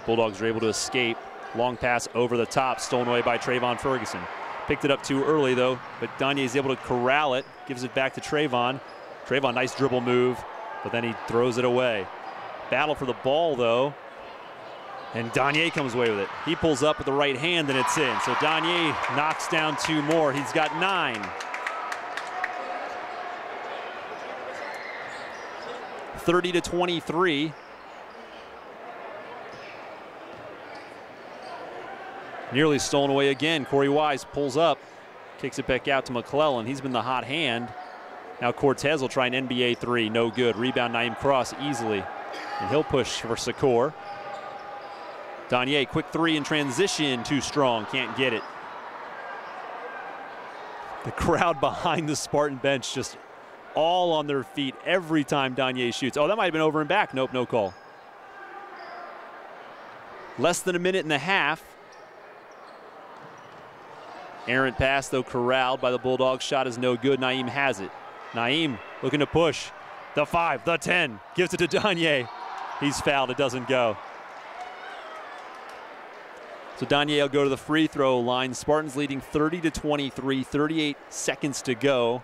Bulldogs are able to escape. Long pass over the top, stolen away by Trayvon Ferguson. Picked it up too early though, but Danye is able to corral it, gives it back to Trayvon. Trayvon, nice dribble move, but then he throws it away. Battle for the ball though, and Danye comes away with it. He pulls up with the right hand and it's in. So Danye knocks down 2 more. He's got 9. 30-23. Nearly stolen away again. Corey Wise pulls up, kicks it back out to McClellan. He's been the hot hand. Now Cortez will try an NBA 3, no good. Rebound Naeem Cross easily, and he'll push for Secor. Danye, quick 3 in transition, too strong, can't get it. The crowd behind the Spartan bench just all on their feet every time Danye shoots. Oh, that might have been over and back. Nope, no call. Less than a minute and a half. Errant pass, though, corralled by the Bulldogs. Shot is no good. Naeem has it. Naeem looking to push. The 5, the 10. Gives it to Danye. He's fouled. It doesn't go. So Danye will go to the free throw line. Spartans leading 30-23, 38 seconds to go.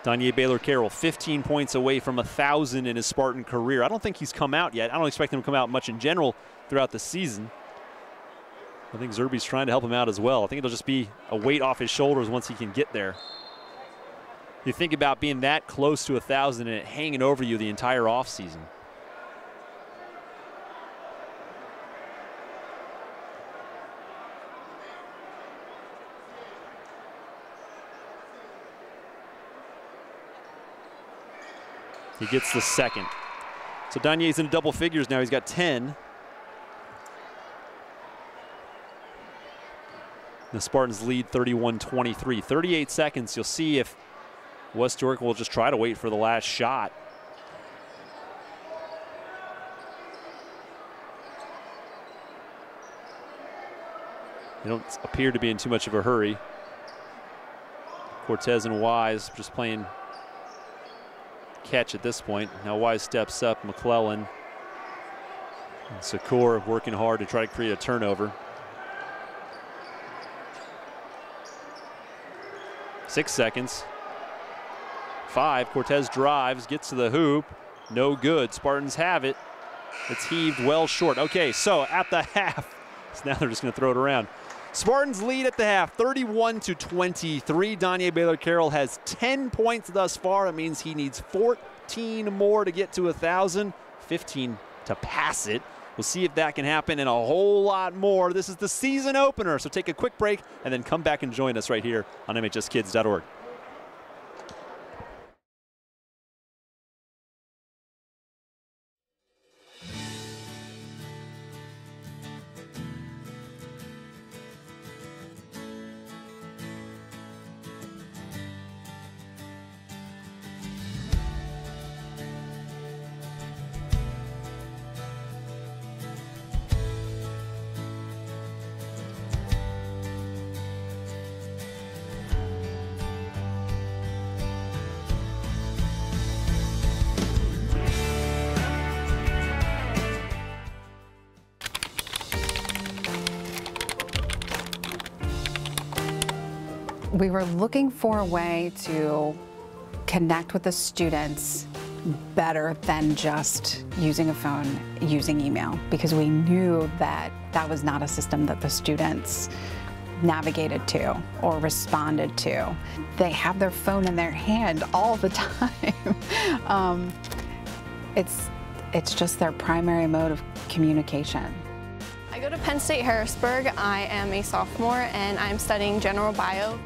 Danye Baylor-Carroll, 15 points away from 1,000 in his Spartan career. I don't think he's come out yet. I don't expect him to come out much in general throughout the season. I think Zerby's trying to help him out as well. I think it'll just be a weight off his shoulders once he can get there. You think about being that close to 1,000 and it hanging over you the entire offseason. He gets the second. So Danye's in double figures now. He's got 10. The Spartans lead 31-23. 38 seconds. You'll see if West York will just try to wait for the last shot. They don't appear to be in too much of a hurry. Cortez and Wise just playing catch at this point. Now Wise steps up. McClellan and Secor working hard to try to create a turnover. 6 seconds. 5. Cortez drives, gets to the hoop. No good. Spartans have it. It's heaved well short. Okay, so at the half, so now they're just going to throw it around. Spartans lead at the half, 31-23. Danye Baylor-Carroll has 10 points thus far. It means he needs 14 more to get to 1,000, 15 to pass it. We'll see if that can happen and a whole lot more. This is the season opener, so take a quick break and then come back and join us right here on MHSKids.org. We were looking for a way to connect with the students better than just using a phone, using email, because we knew that that was not a system that the students navigated to or responded to. They have their phone in their hand all the time. It's just their primary mode of communication. I go to Penn State Harrisburg. I am a sophomore and I'm studying general bio.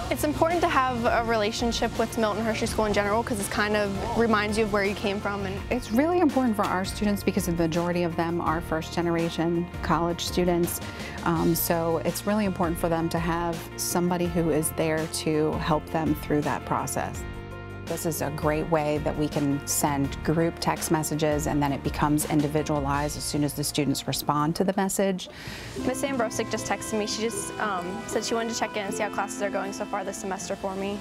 It's important to have a relationship with Milton Hershey School in general because it kind of reminds you of where you came from. And it's really important for our students because the majority of them are first-generation college students. So it's really important for them to have somebody who is there to help them through that process. This is a great way that we can send group text messages and then it becomes individualized as soon as the students respond to the message. Miss Ambrosic just texted me. She just said she wanted to check in and see how classes are going so far this semester for me.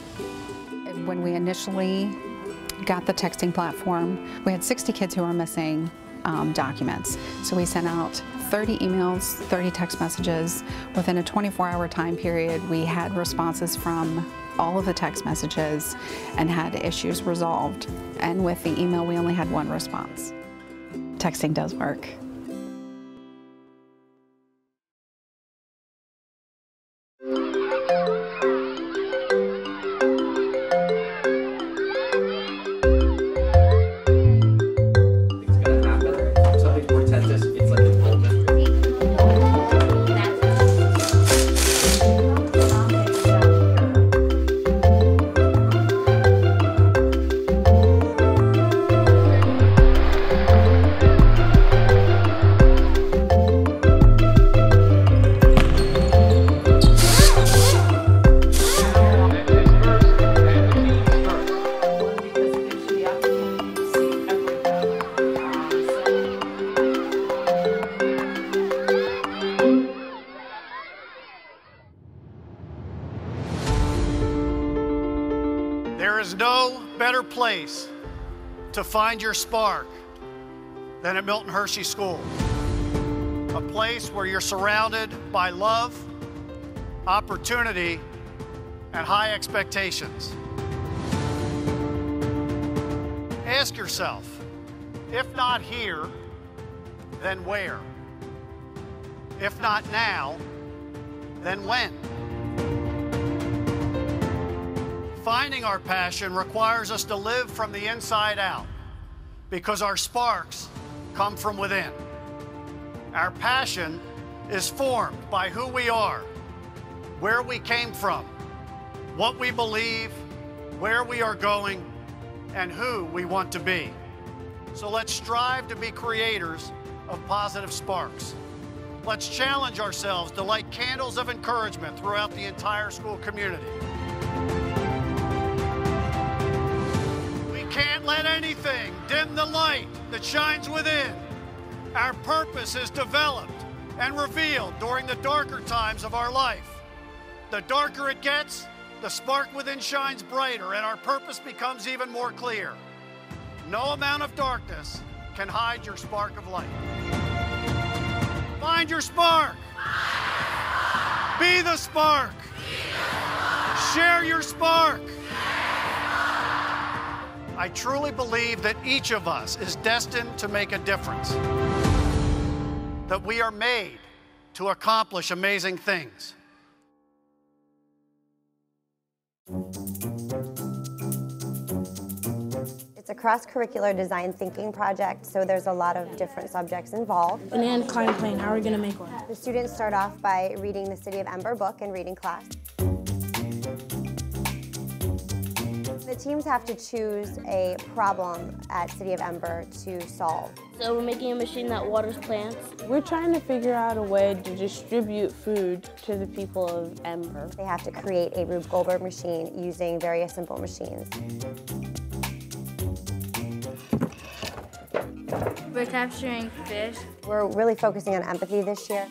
When we initially got the texting platform, we had 60 kids who were missing documents. So we sent out 30 emails, 30 text messages. Within a 24-hour time period, we had responses from all of the text messages and had issues resolved. And with the email, we only had one response. Texting does work. There is no better place to find your spark than at Milton Hershey School. A place where you're surrounded by love, opportunity, and high expectations. Ask yourself, if not here, then where? If not now, then when? Finding our passion requires us to live from the inside out because our sparks come from within. Our passion is formed by who we are, where we came from, what we believe, where we are going, and who we want to be. So let's strive to be creators of positive sparks. Let's challenge ourselves to light candles of encouragement throughout the entire school community. Can't let anything dim the light that shines within. Our purpose is developed and revealed during the darker times of our life. The darker it gets, the spark within shines brighter and our purpose becomes even more clear. No amount of darkness can hide your spark of light. Find your spark. Be the spark. Share your spark. I truly believe that each of us is destined to make a difference, that we are made to accomplish amazing things. It's a cross-curricular design thinking project, so there's a lot of different subjects involved. Banana climb plane, how are we going to make one? The students start off by reading the City of Ember book in reading class. The teams have to choose a problem at City of Ember to solve. So we're making a machine that waters plants. We're trying to figure out a way to distribute food to the people of Ember. They have to create a Rube Goldberg machine using various simple machines. We're capturing fish. We're really focusing on empathy this year.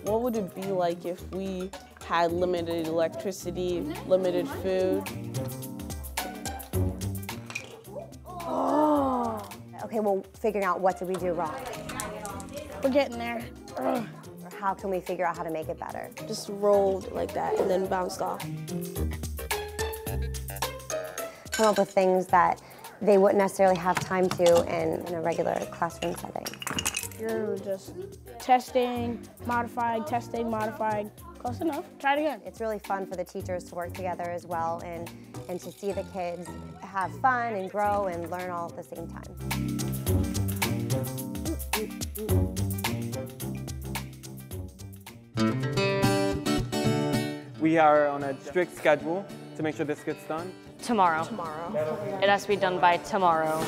What would it be like if we had limited electricity, limited food? Okay, well, figuring out what did we do wrong. We're getting there. how can we figure out how to make it better? Just rolled like that and then bounced off. Come up with things that they wouldn't necessarily have time to in a regular classroom setting. You're just testing, modifying, close enough, try it again. It's really fun for the teachers to work together as well and to see the kids have fun and grow and learn all at the same time. We are on a strict schedule to make sure this gets done. Tomorrow. It has to be done by tomorrow.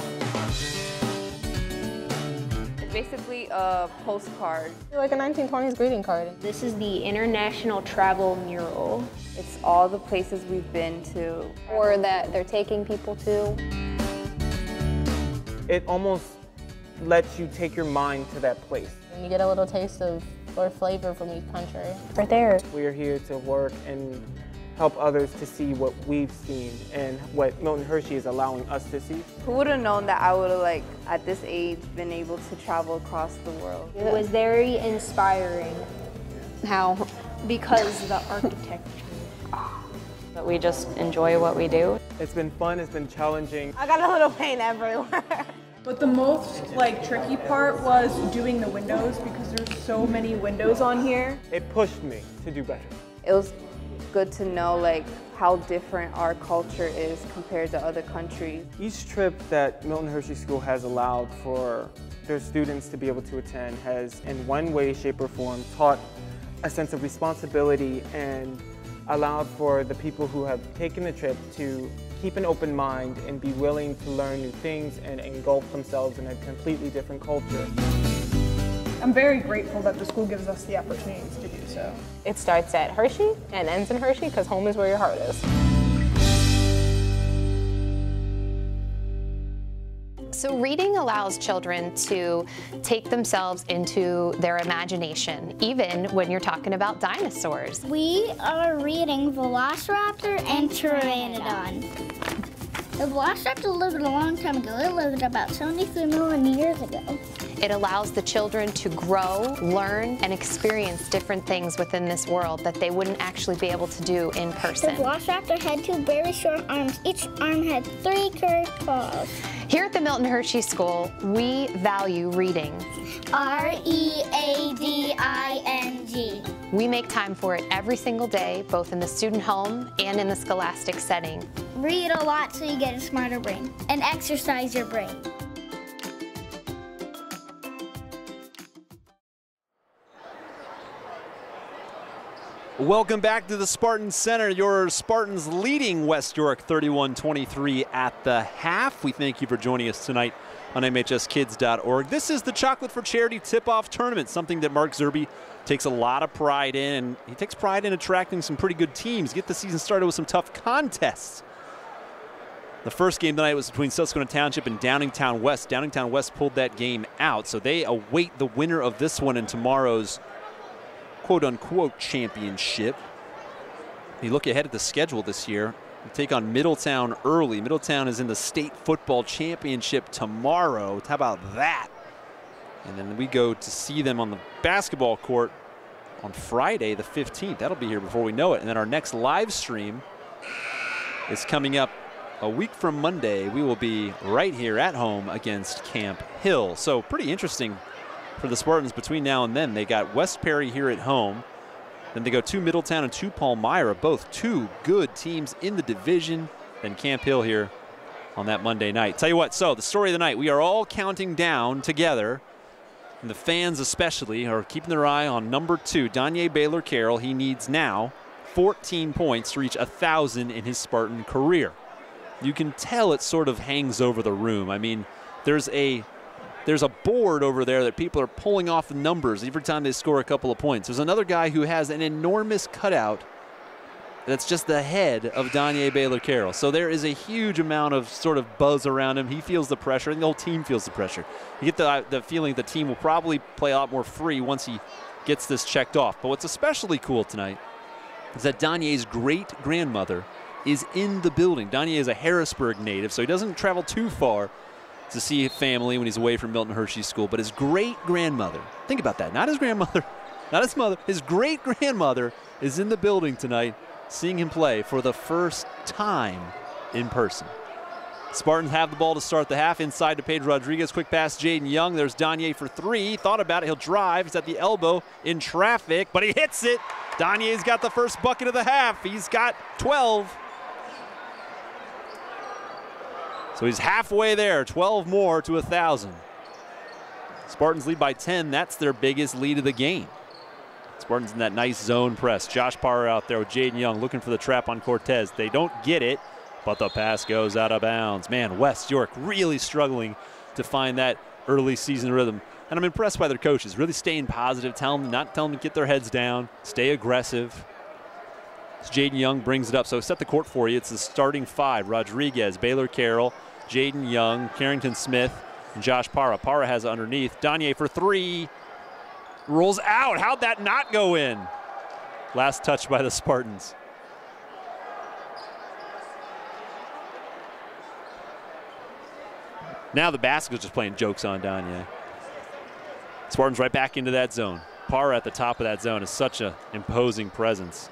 It's basically a postcard. Like a 1920s greeting card. This is the International Travel Mural. It's all the places we've been to. Or that they're taking people to. It almost lets you take your mind to that place. And you get a little taste of or flavor from each country. Right there. We are here to work and help others to see what we've seen and what Milton Hershey is allowing us to see. Who would have known that I would have, like, at this age, been able to travel across the world? It was very inspiring. How? Because the architecture. But we just enjoy what we do. It's been fun, it's been challenging. I got a little paint everywhere. But the most tricky part was doing the windows because there's so many windows on here. It pushed me to do better. It was good to know how different our culture is compared to other countries. Each trip that Milton Hershey School has allowed for their students to be able to attend has in one way, shape, or form taught a sense of responsibility and allowed for the people who have taken the trip to keep an open mind and be willing to learn new things and engulf themselves in a completely different culture. I'm very grateful that the school gives us the opportunities to do so. It starts at Hershey and ends in Hershey because home is where your heart is. So reading allows children to take themselves into their imagination, even when you're talking about dinosaurs. We are reading Velociraptor and Pteranodon. The Velociraptor lived a long time ago. It lived about 73 million years ago. It allows the children to grow, learn, and experience different things within this world that they wouldn't actually be able to do in person. The Velociraptor had 2 very short arms. Each arm had 3 curved claws. Here at the Milton Hershey School, we value reading. R-E-A-D-I-N-G. We make time for it every single day, both in the student home and in the scholastic setting. Read a lot so you get a smarter brain and exercise your brain. Welcome back to the Spartan Center. Your Spartans leading West York 31-23 at the half. We thank you for joining us tonight on MHSkids.org. This is the Chocolate for Charity Tip-Off Tournament, something that Mark Zerbe takes a lot of pride in, and he takes pride in attracting some pretty good teams. Get the season started with some tough contests. The first game tonight was between Susquehanna Township and Downingtown West. Downingtown West pulled that game out, so they await the winner of this one in tomorrow's quote-unquote championship. You look ahead at the schedule this year. We take on Middletown early. Middletown is in the state football championship tomorrow. How about that? And then we go to see them on the basketball court on Friday the 15th. That'll be here before we know it. And then our next live stream is coming up a week from Monday. We will be right here at home against Camp Hill. So pretty interesting for the Spartans between now and then. They got West Perry here at home. Then they go to Middletown and to Palmyra, both 2 good teams in the division. Then Camp Hill here on that Monday night. Tell you what, so the story of the night, we are all counting down together, and the fans especially are keeping their eye on number 2, Danye Baylor-Carroll. He needs now 14 points to reach 1,000 in his Spartan career. You can tell it sort of hangs over the room. I mean, there's a board over there that people are pulling off the numbers every time they score a couple of points. There's another guy who has an enormous cutout that's just the head of Danye Baylor-Carroll. So there is a huge amount of sort of buzz around him. He feels the pressure, and the whole team feels the pressure. You get the feeling the team will probably play a lot more free once he gets this checked off. But what's especially cool tonight is that Danye's great-grandmother is in the building. Danye is a Harrisburg native, so he doesn't travel too far to see family when he's away from Milton Hershey School, but his great-grandmother, think about that, not his grandmother, not his mother, his great-grandmother is in the building tonight seeing him play for the first time in person. Spartans have the ball to start the half. Inside to Pedro Rodriguez. Quick pass, Jaden Young. There's Danye for three. Thought about it. He'll drive. He's at the elbow in traffic, but he hits it. Danye's got the first bucket of the half. He's got 12. So he's halfway there. 12 more to 1,000. Spartans lead by 10. That's their biggest lead of the game. Spartans in that nice zone press. Josh Parra out there with Jaden Young looking for the trap on Cortez. They don't get it, but the pass goes out of bounds. Man, West York really struggling to find that early season rhythm. And I'm impressed by their coaches, really staying positive, not telling them to get their heads down, stay aggressive. As Jaden Young brings it up. So set the court for you. It's the starting five. Rodriguez, Baylor Carroll, Jaden Young, Carrington Smith, and Josh Parra. Parra has it underneath. Danye for three. Rolls out. How'd that not go in? Last touch by the Spartans. Now the basket's just playing jokes on Danye. Spartans right back into that zone. Parra at the top of that zone is such an imposing presence.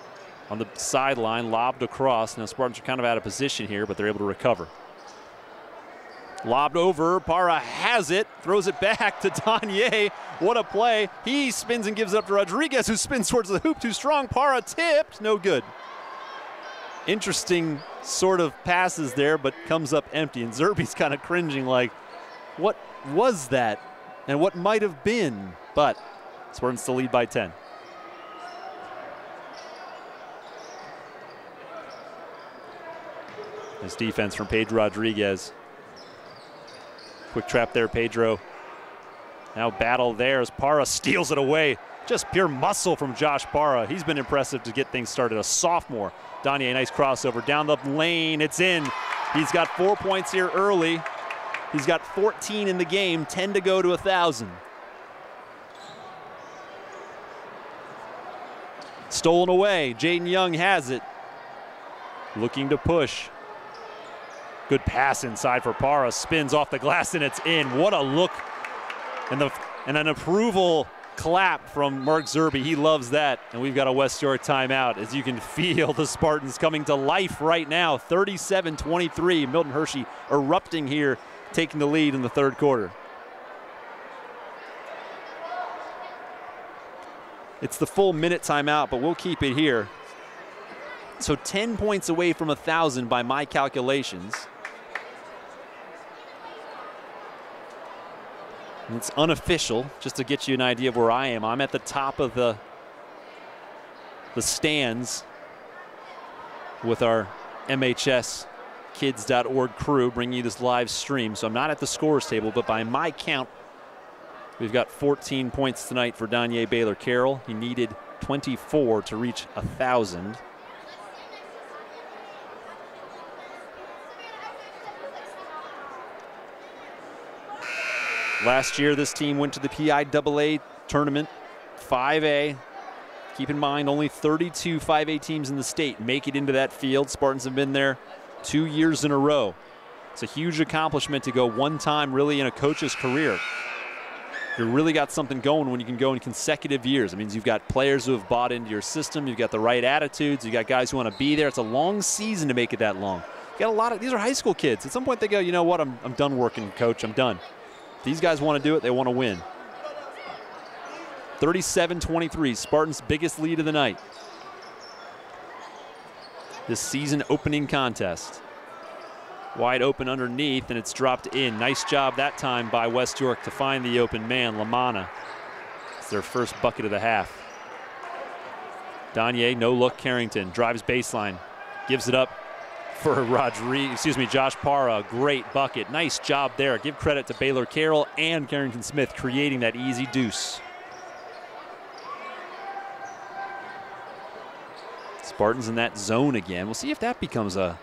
On the sideline, lobbed across. Now Spartans are kind of out of position here, but they're able to recover. Lobbed over, Parra has it, throws it back to Danye. What a play. He spins and gives it up to Rodriguez, who spins towards the hoop, too strong. Parra tipped, no good. Interesting sort of passes there, but comes up empty. And Zerbe's kind of cringing like, what was that? And what might have been? But Spartans still lead by 10. Nice defense from Pedro Rodriguez. Quick trap there, Pedro. Now battle there as Parra steals it away. Just pure muscle from Josh Parra. He's been impressive to get things started. A sophomore. Danye, nice crossover down the lane. It's in. He's got 4 points here early. He's got 14 in the game, 10 to go to 1,000. Stolen away. Jaden Young has it. Looking to push. Good pass inside for Parra. Spins off the glass and it's in. What a look. And an approval clap from Mark Zerbe. He loves that. And we've got a West York timeout as you can feel the Spartans coming to life right now. 37-23. Milton Hershey erupting here, taking the lead in the third quarter. It's the full minute timeout, but we'll keep it here. So 10 points away from 1,000 by my calculations. And it's unofficial, just to get you an idea of where I am. I'm at the top of the stands with our MHSkids.org crew bringing you this live stream. So I'm not at the scores table, but by my count, we've got 14 points tonight for Danye Baylor Carroll. He needed 24 to reach 1,000. Last year, this team went to the PIAA tournament, 5A. Keep in mind, only 32 5A teams in the state make it into that field. Spartans have been there 2 years in a row. It's a huge accomplishment to go one time really in a coach's career. You really got something going when you can go in consecutive years. It means you've got players who have bought into your system. You've got the right attitudes. You've got guys who want to be there. It's a long season to make it that long. You got a lot of, these are high school kids. At some point they go, you know what, I'm done working, coach, I'm done. These guys want to do it. They want to win. 37-23, Spartans' biggest lead of the night. This season opening contest. Wide open underneath, and it's dropped in. Nice job that time by West York to find the open man, Lamana. It's their first bucket of the half. Danye, no look, Carrington, drives baseline, gives it up for Josh Parra. Great bucket. Nice job there. Give credit to Baylor Carroll and Carrington Smith creating that easy deuce. Spartans in that zone again. We'll see if that becomes a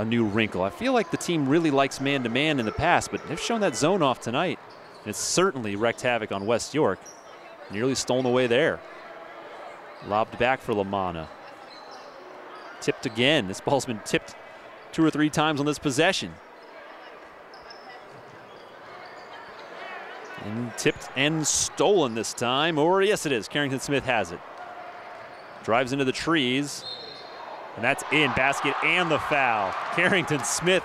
new wrinkle. I feel like the team really likes man-to-man in the past, but they've shown that zone off tonight. And it's certainly wreaked havoc on West York. Nearly stolen away there. Lobbed back for Lamana. Tipped again. This ball's been tipped 2 or 3 times on this possession. And tipped and stolen this time, or yes it is, Carrington Smith has it. Drives into the trees, and that's in, basket and the foul. Carrington Smith,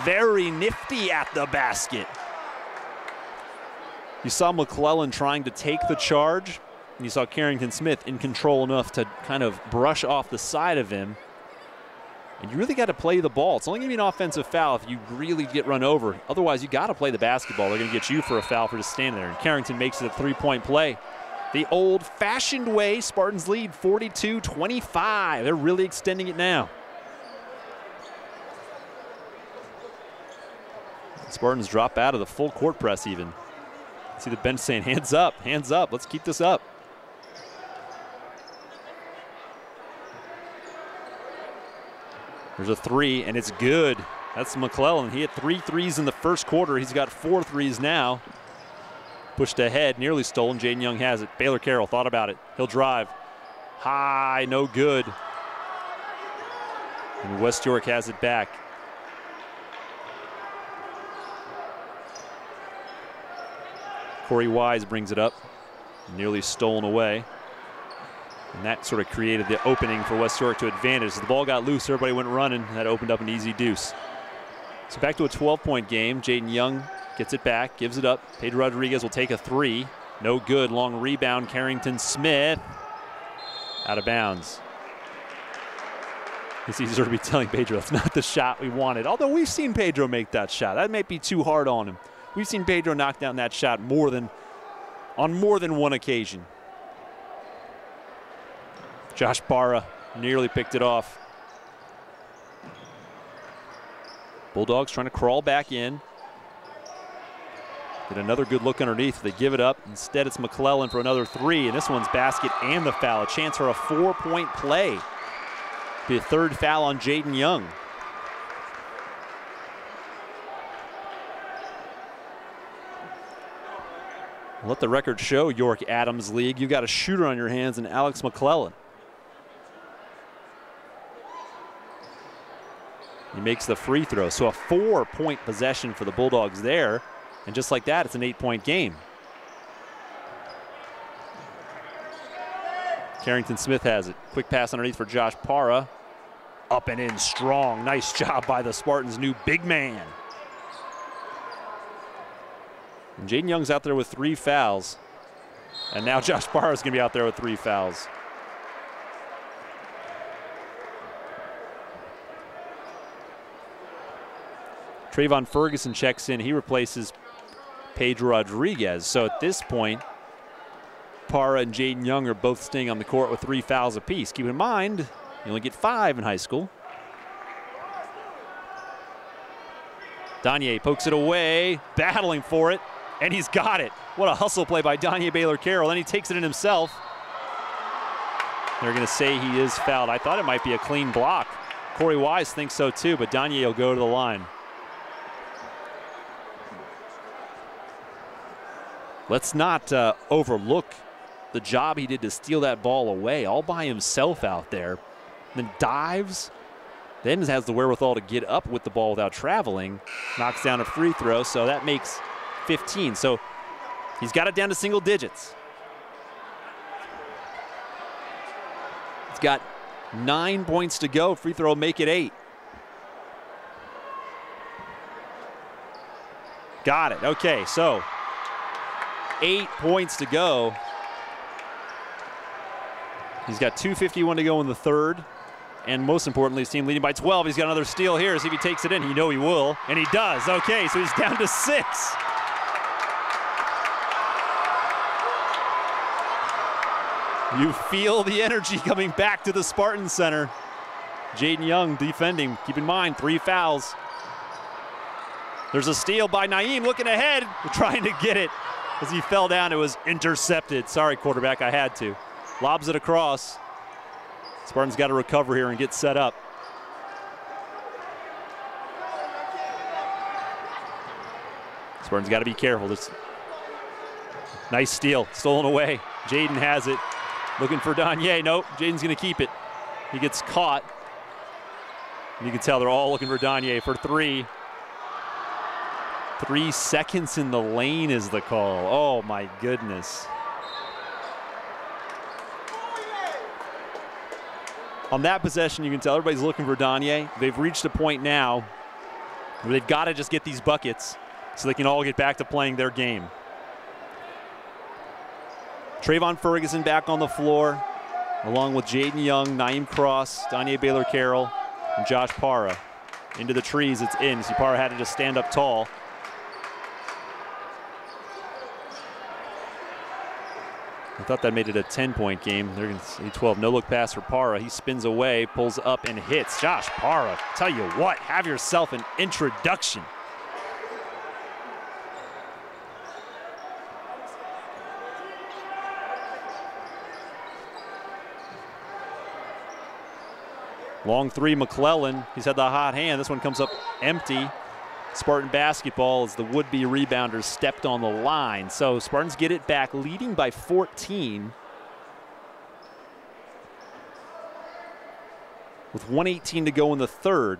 very nifty at the basket. You saw McClellan trying to take the charge, and you saw Carrington Smith in control enough to kind of brush off the side of him. And you really got to play the ball. It's only going to be an offensive foul if you really get run over. Otherwise, you got to play the basketball. They're going to get you for a foul for just standing there. And Carrington makes it a three-point play. The old-fashioned way, Spartans lead 42-25. They're really extending it now. Spartans drop out of the full court press even. See the bench saying, hands up, let's keep this up. There's a three, and it's good. That's McClellan. He hit 3 threes in the first quarter. He's got 4 threes now. Pushed ahead, nearly stolen. Jaden Young has it. Baylor Carroll thought about it. He'll drive. High, no good. And West York has it back. Corey Wise brings it up. Nearly stolen away. And that sort of created the opening for West York to advantage. As the ball got loose, everybody went running, and that opened up an easy deuce. So back to a 12-point game. Jaden Young gets it back, gives it up. Pedro Rodriguez will take a three. No good. Long rebound. Carrington Smith out of bounds. It's easier to be telling Pedro that's not the shot we wanted. Although we've seen Pedro make that shot. That might be too hard on him. We've seen Pedro knock down that shot on more than one occasion. Josh Barra nearly picked it off. Bulldogs trying to crawl back in. Get another good look underneath. They give it up. Instead, it's McClellan for another three, and this one's basket and the foul. A chance for a 4-point play. Be a third foul on Jaden Young. Let the record show, York Adams League. You got a shooter on your hands in Alex McClellan. He makes the free throw. So a 4-point possession for the Bulldogs there. And just like that, it's an 8-point game. Carrington Smith has it. Quick pass underneath for Josh Parra. Up and in strong. Nice job by the Spartans' new big man. And Jaden Young's out there with 3 fouls. And now Josh Parra's going to be out there with 3 fouls. Trayvon Ferguson checks in. He replaces Pedro Rodriguez. So at this point, Parra and Jaden Young are both staying on the court with 3 fouls apiece. Keep in mind, you only get 5 in high school. Danye pokes it away, battling for it, and he's got it. What a hustle play by Danye Baylor Carroll. Then he takes it in himself. They're going to say he is fouled. I thought it might be a clean block. Corey Wise thinks so too, but Danye will go to the line. Let's not overlook the job he did to steal that ball away all by himself out there. Then dives, then has the wherewithal to get up with the ball without traveling, knocks down a free throw, so that makes 15. So he's got it down to single digits. He's got 9 points to go. Free throw will make it 8. Got it. Okay, so 8 points to go. He's got 2:51 to go in the third. And most importantly, his team leading by 12. He's got another steal here. See if he takes it in. You know he will. And he does. Okay, so he's down to 6. You feel the energy coming back to the Spartan Center. Jaden Young defending. Keep in mind, 3 fouls. There's a steal by Naeem looking ahead, trying to get it. As he fell down, it was intercepted. Sorry, quarterback, I had to. Lobs it across. Spartans got to recover here and get set up. Spartans got to be careful. This nice steal, stolen away. Jaden has it. Looking for Danye. Nope, Jaden's going to keep it. He gets caught. You can tell they're all looking for Danye for 3. 3 seconds in the lane is the call. Oh my goodness. On that possession, you can tell everybody's looking for Danye. They've reached a point now where they've got to just get these buckets so they can all get back to playing their game. Trayvon Ferguson back on the floor, along with Jaden Young, Naeem Cross, Danye Baylor-Carroll, and Josh Parra. Into the trees, it's in. See, Parra had to just stand up tall. I thought that made it a 10-point game. They're going to see 12. No-look pass for Parra. He spins away, pulls up, and hits. Josh Parra, tell you what, have yourself an introduction. Long three, McClellan. He's had the hot hand. This one comes up empty. Spartan basketball as the would-be rebounders stepped on the line. So Spartans get it back, leading by 14. With 1:18 to go in the third.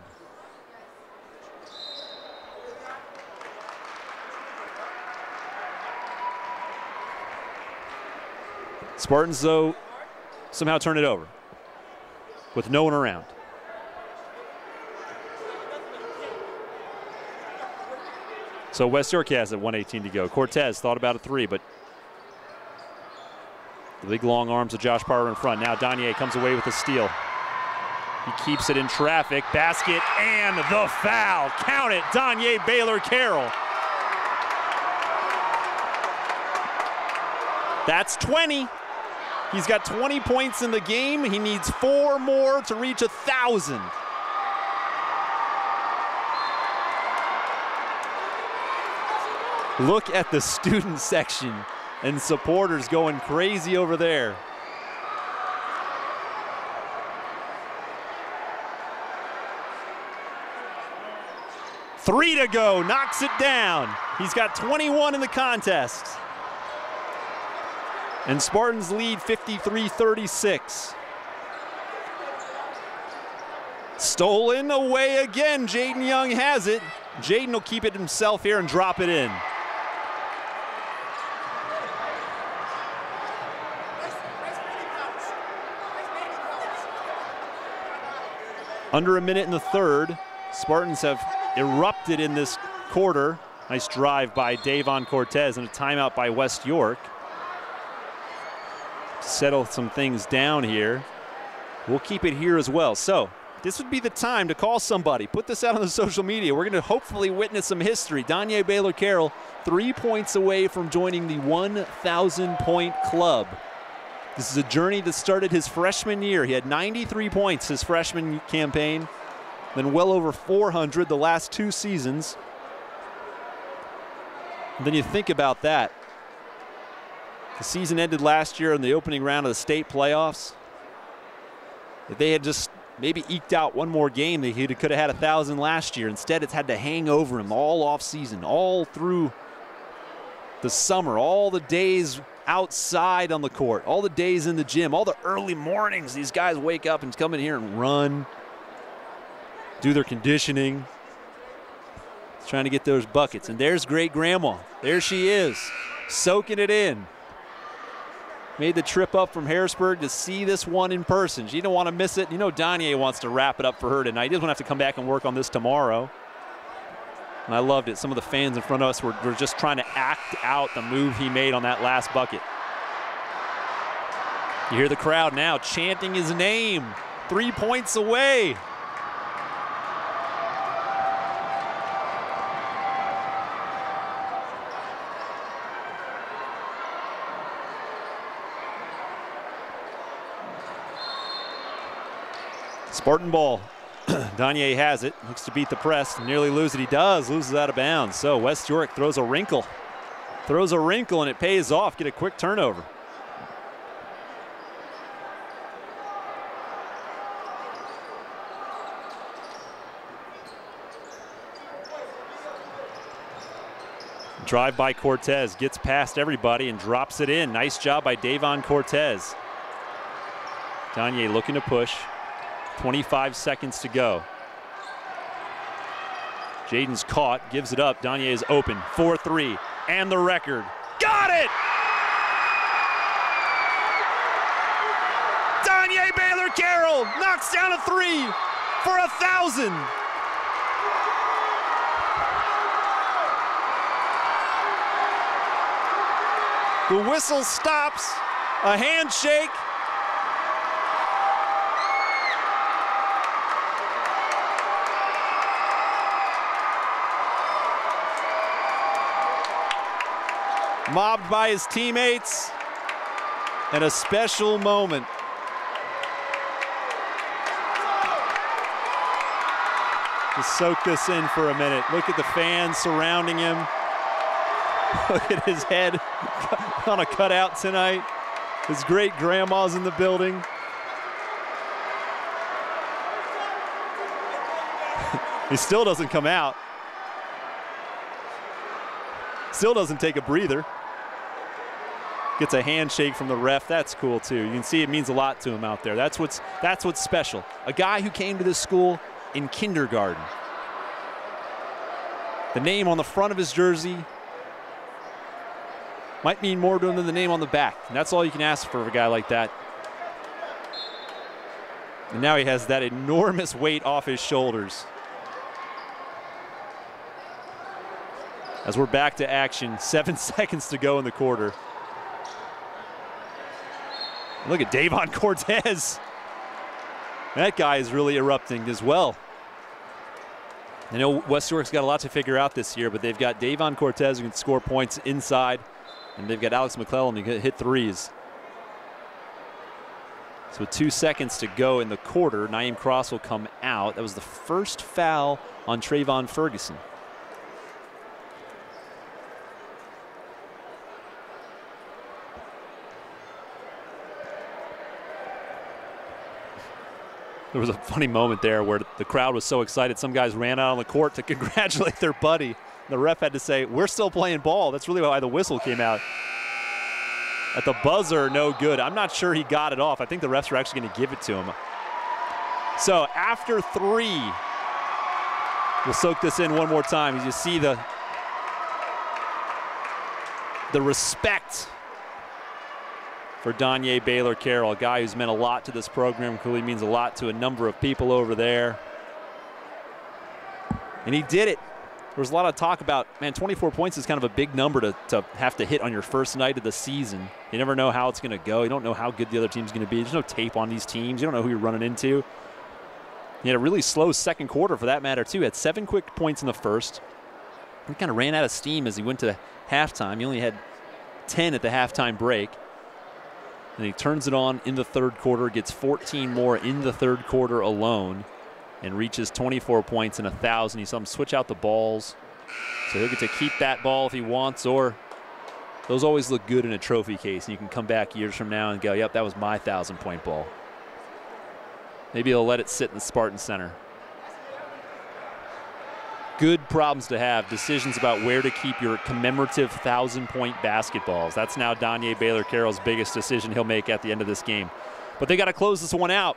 Spartans, though, somehow turn it over with no one around. So West York has it, 1:18 to go. Cortez thought about a three, but the big long arms of Josh Parra in front. Now Danye comes away with a steal. He keeps it in traffic. Basket and the foul. Count it, Danye Baylor-Carroll. That's 20. He's got 20 points in the game. He needs 4 more to reach 1,000. Look at the student section and supporters going crazy over there. Three to go, knocks it down. He's got 21 in the contest. And Spartans lead 53-36. Stolen away again, Jaden Young has it. Jaden will keep it himself here and drop it in. Under a minute in the third. Spartans have erupted in this quarter. Nice drive by Davon Cortez and a timeout by West York. Settle some things down here. We'll keep it here as well. So this would be the time to call somebody. Put this out on the social media. We're going to hopefully witness some history. Danye Baylor-Carroll 3 points away from joining the 1,000-point club. This is a journey that started his freshman year. He had 93 points his freshman campaign, then well over 400 the last 2 seasons. And then you think about that. The season ended last year in the opening round of the state playoffs. If they had just maybe eked out one more game, he could have had 1,000 last year. Instead, it's had to hang over him all off season, all through the summer, all the days outside on the court, all the days in the gym, all the early mornings these guys wake up and come in here and run, do their conditioning, trying to get those buckets. And there's great grandma. There she is, soaking it in. Made the trip up from Harrisburg to see this one in person. She didn't want to miss it. You know Danye wants to wrap it up for her tonight. He doesn't have to come back and work on this tomorrow. And I loved it. Some of the fans in front of us were just trying to act out the move he made on that last bucket. You hear the crowd now chanting his name. 3 points away. Spartan ball. Danye has it, looks to beat the press, nearly lose it. He does, loses out of bounds. So West York throws a wrinkle. Throws a wrinkle and it pays off. Get a quick turnover. Drive by Cortez, gets past everybody and drops it in. Nice job by Davon Cortez. Danye looking to push. 25 seconds to go. Jaden's caught, gives it up. Danye is open, 4-3, and the record. Got it! Danye Baylor-Carroll knocks down a 3 for 1,000. The whistle stops, a handshake. Mobbed by his teammates, and a special moment. Just soak this in for a minute. Look at the fans surrounding him. Look at his head on a cutout tonight. His great grandma's in the building. He still doesn't come out. Still doesn't take a breather. Gets a handshake from the ref. That's cool too. You can see it means a lot to him out there. That's what's special. A guy who came to this school in kindergarten. The name on the front of his jersey might mean more to him than the name on the back. And that's all you can ask for a guy like that. And now he has that enormous weight off his shoulders. As we're back to action, 7 seconds to go in the quarter. Look at Davon Cortez. That guy is really erupting as well. I know West York's got a lot to figure out this year, but they've got Davon Cortez who can score points inside, and they've got Alex McClellan who can hit threes. So with 2 seconds to go in the quarter, Naeem Cross will come out. That was the first foul on Trayvon Ferguson. There was a funny moment there where the crowd was so excited, some guys ran out on the court to congratulate their buddy. The ref had to say, "We're still playing ball." That's really why the whistle came out. At the buzzer, no good. I'm not sure he got it off. I think the refs are actually going to give it to him. So after 3, we'll soak this in one more time as you see the respect for Danye Baylor-Carroll, a guy who's meant a lot to this program, clearly means a lot to a number of people over there. And he did it. There was a lot of talk about, man, 24 points is kind of a big number to have to hit on your first night of the season. You never know how it's going to go. You don't know how good the other team's going to be. There's no tape on these teams. You don't know who you're running into. He had a really slow second quarter for that matter, too. He had 7 quick points in the first. He kind of ran out of steam as he went to halftime. He only had 10 at the halftime break. And he turns it on in the third quarter, gets 14 more in the third quarter alone, and reaches 24 points and 1,000. You saw him switch out the balls. So he'll get to keep that ball if he wants, or those always look good in a trophy case. And you can come back years from now and go, yep, that was my 1,000-point ball. Maybe he'll let it sit in the Spartan Center. Good problems to have, decisions about where to keep your commemorative 1,000-point basketballs. That's now Danye Baylor-Carroll's biggest decision he'll make at the end of this game. But they got to close this one out.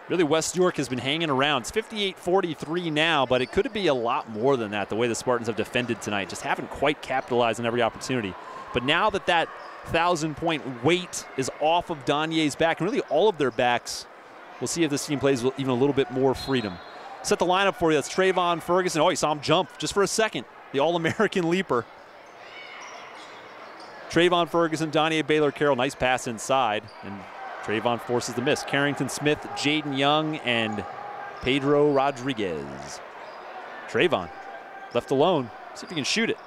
Really, West York has been hanging around. It's 58-43 now, but it could be a lot more than that, the way the Spartans have defended tonight. Just haven't quite capitalized on every opportunity. But now that 1,000-point weight is off of Danye's back, and really all of their backs, we'll see if this team plays even a little bit more freedom. Set the lineup for you. That's Trayvon Ferguson. Oh, you saw him jump just for a second. The All-American leaper. Trayvon Ferguson, Danye Baylor-Carroll. Nice pass inside. And Trayvon forces the miss. Carrington Smith, Jaden Young, and Pedro Rodriguez. Trayvon left alone. See if he can shoot it.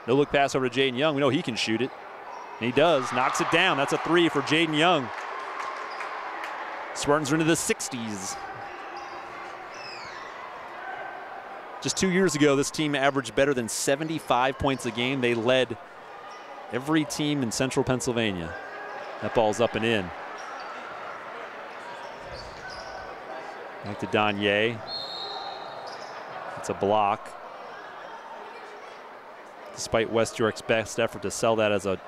No look pass over to Jaden Young. We know he can shoot it. And he does. Knocks it down. That's a 3 for Jaden Young. Spartans are into the 60s. Just 2 years ago, this team averaged better than 75 points a game. They led every team in central Pennsylvania. That ball's up and in. Back to Danye. It's a block. Despite West York's best effort to sell that as a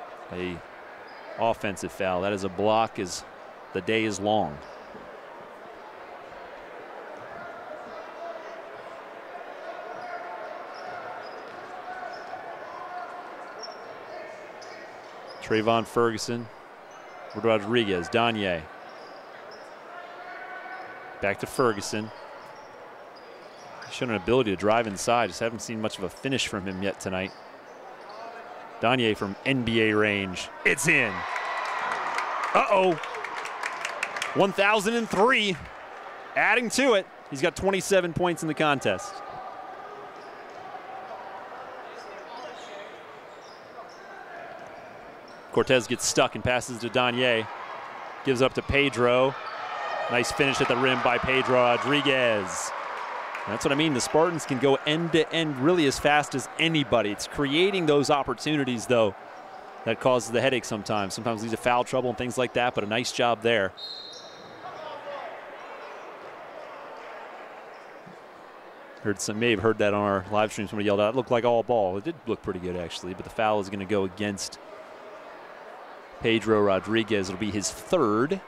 offensive foul, that is a block as the day is long. Trayvon Ferguson, Rodriguez, Danye. Back to Ferguson. He's shown an ability to drive inside. Just haven't seen much of a finish from him yet tonight. Danye from NBA range. It's in. Uh-oh. 1,003. Adding to it. He's got 27 points in the contest. Cortez gets stuck and passes to Danye. Gives up to Pedro. Nice finish at the rim by Pedro Rodriguez. That's what I mean. The Spartans can go end to end really as fast as anybody. It's creating those opportunities, though, that causes the headache sometimes. Sometimes leads to foul trouble and things like that, but a nice job there. May have heard that on our live stream. Somebody yelled out, it looked like all ball. It did look pretty good, actually, but the foul is going to go against Pedro Rodriguez. It'll be his third.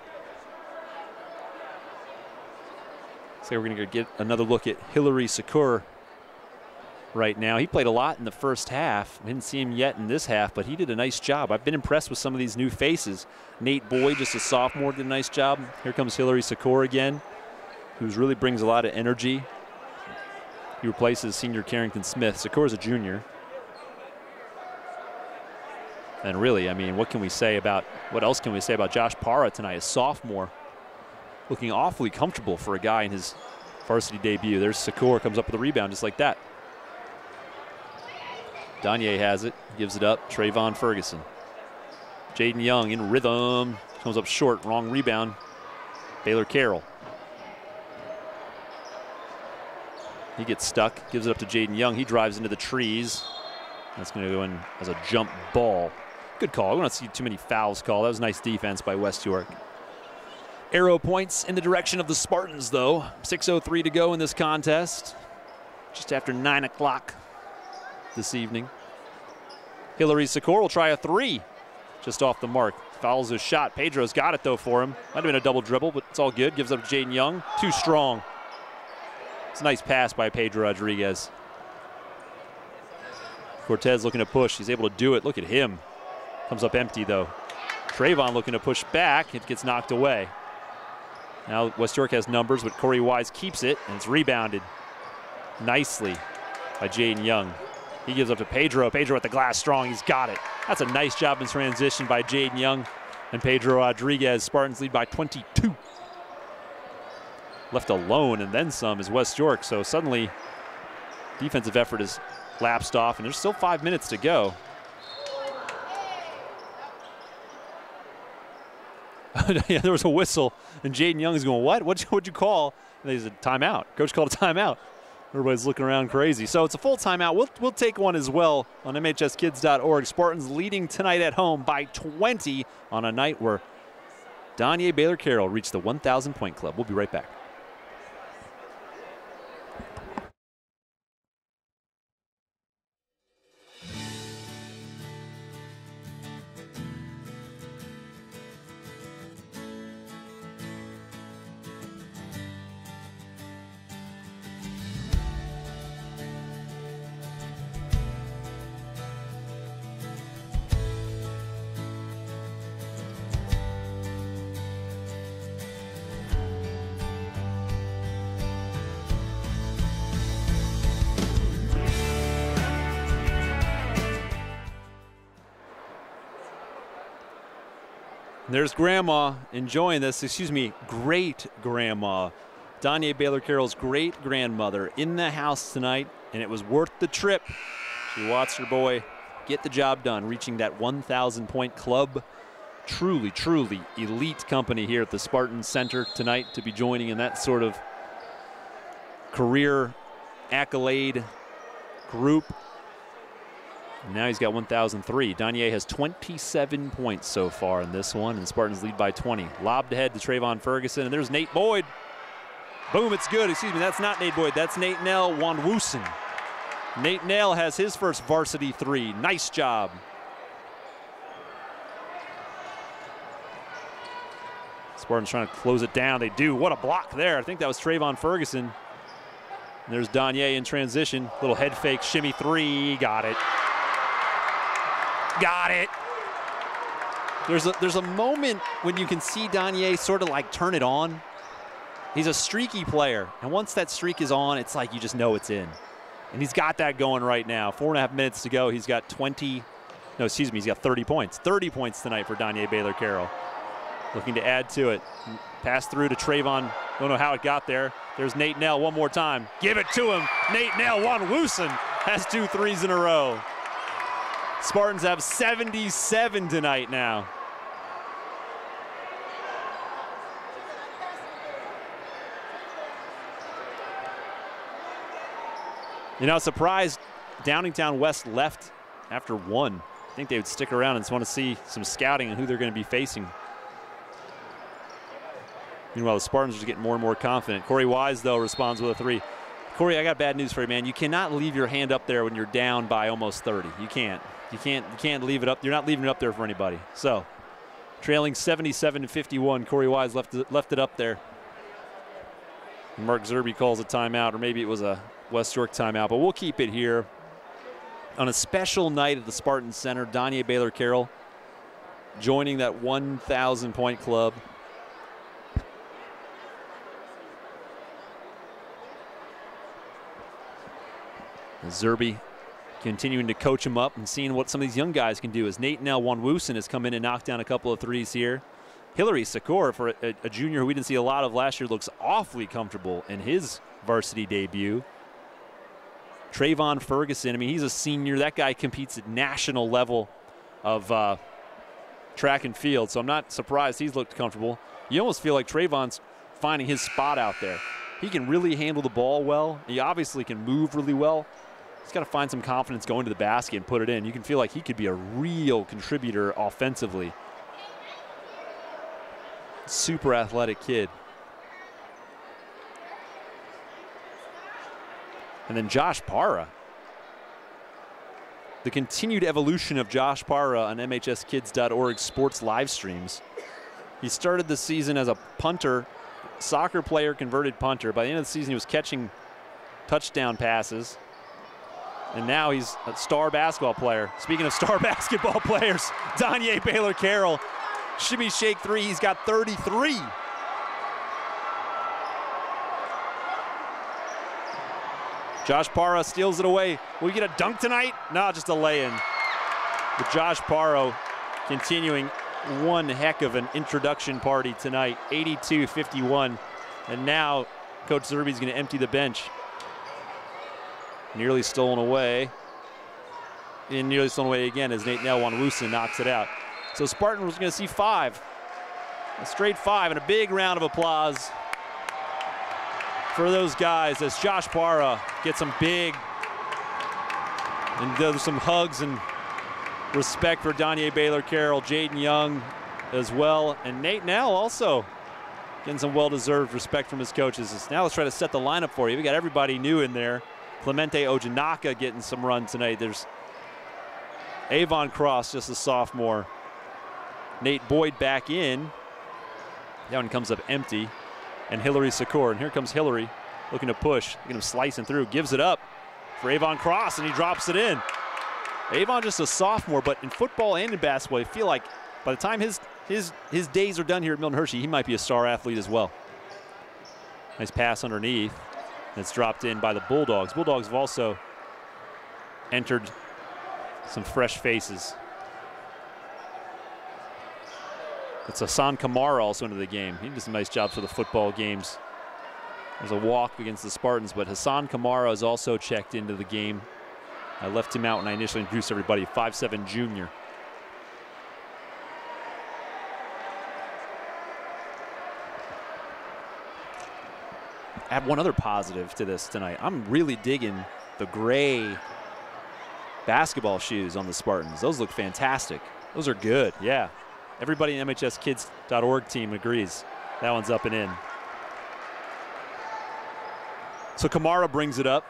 So we're going to get another look at Hillary Secor right now. He played a lot in the first half. We didn't see him yet in this half, but he did a nice job. I've been impressed with some of these new faces. Nate Boyd, just a sophomore, did a nice job. Here comes Hillary Secor again, who really brings a lot of energy. He replaces senior Carrington Smith. Secor is a junior. And really, I mean, what else can we say about Josh Parra tonight, a sophomore? Looking awfully comfortable for a guy in his varsity debut. There's Secor, comes up with a rebound just like that. Danye has it, gives it up. Trayvon Ferguson. Jaden Young in rhythm, comes up short, wrong rebound. Baylor Carroll. He gets stuck, gives it up to Jaden Young. He drives into the trees. That's going to go in as a jump ball. Good call. We don't see too many fouls called. That was nice defense by West York. Arrow points in the direction of the Spartans, though. 6:03 to go in this contest. Just after 9 o'clock this evening. Hillary Secor will try a three. Just off the mark. Fouls his shot. Pedro's got it, though, for him. Might have been a double dribble, but it's all good. Gives up to Jaden Young. Too strong. It's a nice pass by Pedro Rodriguez. Cortez looking to push. He's able to do it. Look at him. Comes up empty, though. Trayvon looking to push back. It gets knocked away. Now West York has numbers, but Corey Wise keeps it, and it's rebounded nicely by Jaden Young. He gives up to Pedro. Pedro at the glass strong. He's got it. That's a nice job in transition by Jaden Young and Pedro Rodriguez. Spartans lead by 22. Left alone and then some is West York. So suddenly defensive effort is lapsed off, and there's still 5 minutes to go. Yeah, there was a whistle, and Jaden Young is going, what? What'd you call? And they said, timeout. Coach called a timeout. Everybody's looking around crazy. So it's a full timeout. We'll take one as well on MHSkids.org. Spartans leading tonight at home by 20 on a night where Danye Baylor Carroll reached the 1,000-point club. We'll be right back. There's Grandma enjoying this, great-grandma. Danye Baylor Carroll's great-grandmother in the house tonight, and it was worth the trip. She watched her boy get the job done, reaching that 1,000-point club. Truly, truly elite company here at the Spartan Center tonight to be joining in that sort of career accolade group. And now he's got 1,003. Danye has 27 points so far in this one, and Spartans lead by 20. Lobbed ahead to Trayvon Ferguson, and there's Nate Boyd. Boom, it's good. Excuse me, that's not Nate Boyd. That's Nate Nell Wanwoosen. Nate Nell has his first varsity three. Nice job. Spartans trying to close it down. They do. What a block there. I think that was Trayvon Ferguson. And there's Danye in transition. Little head fake, shimmy three. Got it. Got it. There's a moment when you can see Danye sort of like turn it on. He's a streaky player, and once that streak is on, it's like you just know it's in. And he's got that going right now. 4.5 minutes to go. He's got he's got 30 points. 30 points tonight for Danye Baylor-Carroll. Looking to add to it. Pass through to Trayvon. Don't know how it got there. There's Nate Nell one more time. Give it to him. Nate Nell, Woosen has 2 threes in a row. Spartans have 77 tonight now. You know, surprised Downingtown West left after 1. I think they would stick around and just want to see some scouting and who they're going to be facing. Meanwhile, the Spartans are just getting more and more confident. Corey Wise, though, responds with a 3. Corey, I got bad news for you, man. You cannot leave your hand up there when you're down by almost 30. You can't. You can't leave it up. You're not leaving it up there for anybody. So, trailing 77-51, Corey Wise left it up there. And Mark Zerby calls a timeout, or maybe it was a West York timeout, but we'll keep it here. On a special night at the Spartan Center, Danye Baylor-Carroll joining that 1,000-point club. Zerby continuing to coach him up and seeing what some of these young guys can do as Nate Nell Woosen has come in and knocked down a couple of threes here. Hillary Secor, for a junior who we didn't see a lot of last year, looks awfully comfortable in his varsity debut. Trayvon Ferguson, I mean, he's a senior. That guy competes at national level of track and field, so I'm not surprised he's looked comfortable. You almost feel like Trayvon's finding his spot out there. He can really handle the ball well. He obviously can move really well. He's got to find some confidence going to the basket and put it in. You can feel like he could be a real contributor offensively. Super athletic kid. And then Josh Parra. The continued evolution of Josh Parra on MHSkids.org sports live streams. He started the season as a punter, soccer player, converted punter. By the end of the season, he was catching touchdown passes. And now he's a star basketball player. Speaking of star basketball players, Danye Baylor-Carroll, shimmy shake 3, he's got 33. Josh Parra steals it away. Will we get a dunk tonight? No, just a lay-in. But Josh Parra continuing one heck of an introduction party tonight, 82-51. And now Coach Zerby's going to empty the bench. Nearly stolen away. And nearly stolen away again as Nate Nell Woosen knocks it out. So Spartan was going to see 5. A straight 5 and a big round of applause for those guys as Josh Parra gets some big and does some hugs and respect for Danye Baylor-Carroll, Jaden Young as well, and Nate Nell also getting some well-deserved respect from his coaches. Now let's try to set the lineup for you. We got everybody new in there. Clemente Ojanaka getting some run tonight. There's Avon Cross, just a sophomore. Nate Boyd back in. That one comes up empty. And Hillary Secor. And here comes Hillary looking to push. Looking to slicing through. Gives it up for Avon Cross, and he drops it in. Avon just a sophomore, but in football and in basketball, I feel like by the time his days are done here at Milton Hershey, he might be a star athlete as well. Nice pass underneath. It's dropped in by the Bulldogs. Bulldogs have also entered some fresh faces. It's Hassan Kamara also into the game. He did some nice jobs for the football games. There's a walk against the Spartans, but Hassan Kamara is also checked into the game. I left him out when I initially introduced everybody, 5'7" junior. I have one other positive to this tonight. I'm really digging the gray basketball shoes on the Spartans. Those look fantastic. Those are good, yeah. Everybody in MHSkids.org team agrees. That one's up and in. So Kamara brings it up.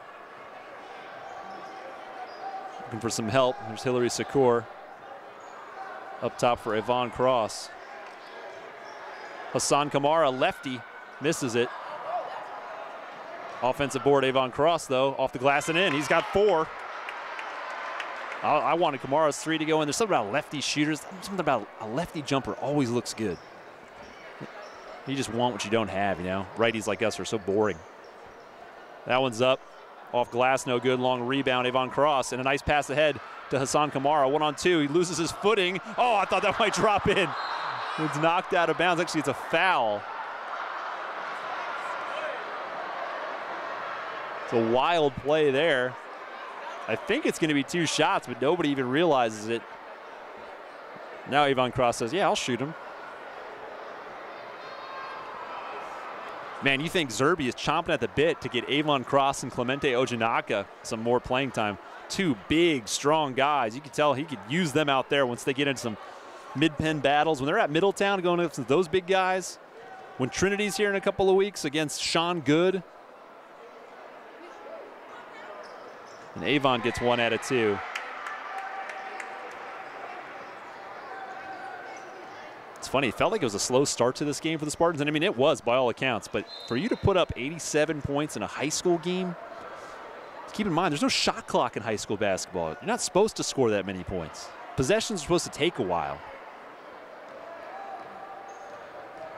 Looking for some help. There's Hillary Secor. Up top for Avon Cross. Hassan Kamara, lefty, misses it. Offensive board, Avon Cross, though, off the glass and in. He's got 4. I wanted Kamara's 3 to go in. There's something about lefty shooters. Something about a lefty jumper always looks good. You just want what you don't have, you know. Righties like us are so boring. That one's up. Off glass, no good. Long rebound, Avon Cross. And a nice pass ahead to Hassan Kamara. 1-on-2. He loses his footing. Oh, I thought that might drop in. It's knocked out of bounds. Actually, it's a foul. It's a wild play there. I think it's going to be 2 shots, but nobody even realizes it. Now Avon Cross says, yeah, I'll shoot him. Man, you think Zerby is chomping at the bit to get Avon Cross and Clemente Ojinaka some more playing time. 2 big, strong guys. You can tell he could use them out there once they get into some mid-pen battles. When they're at Middletown going against those big guys. When Trinity's here in a couple of weeks against Sean Good. And Avon gets 1 out of 2. It's funny, it felt like it was a slow start to this game for the Spartans. And I mean, it was by all accounts. But for you to put up 87 points in a high school game, keep in mind, there's no shot clock in high school basketball. You're not supposed to score that many points. Possessions are supposed to take a while.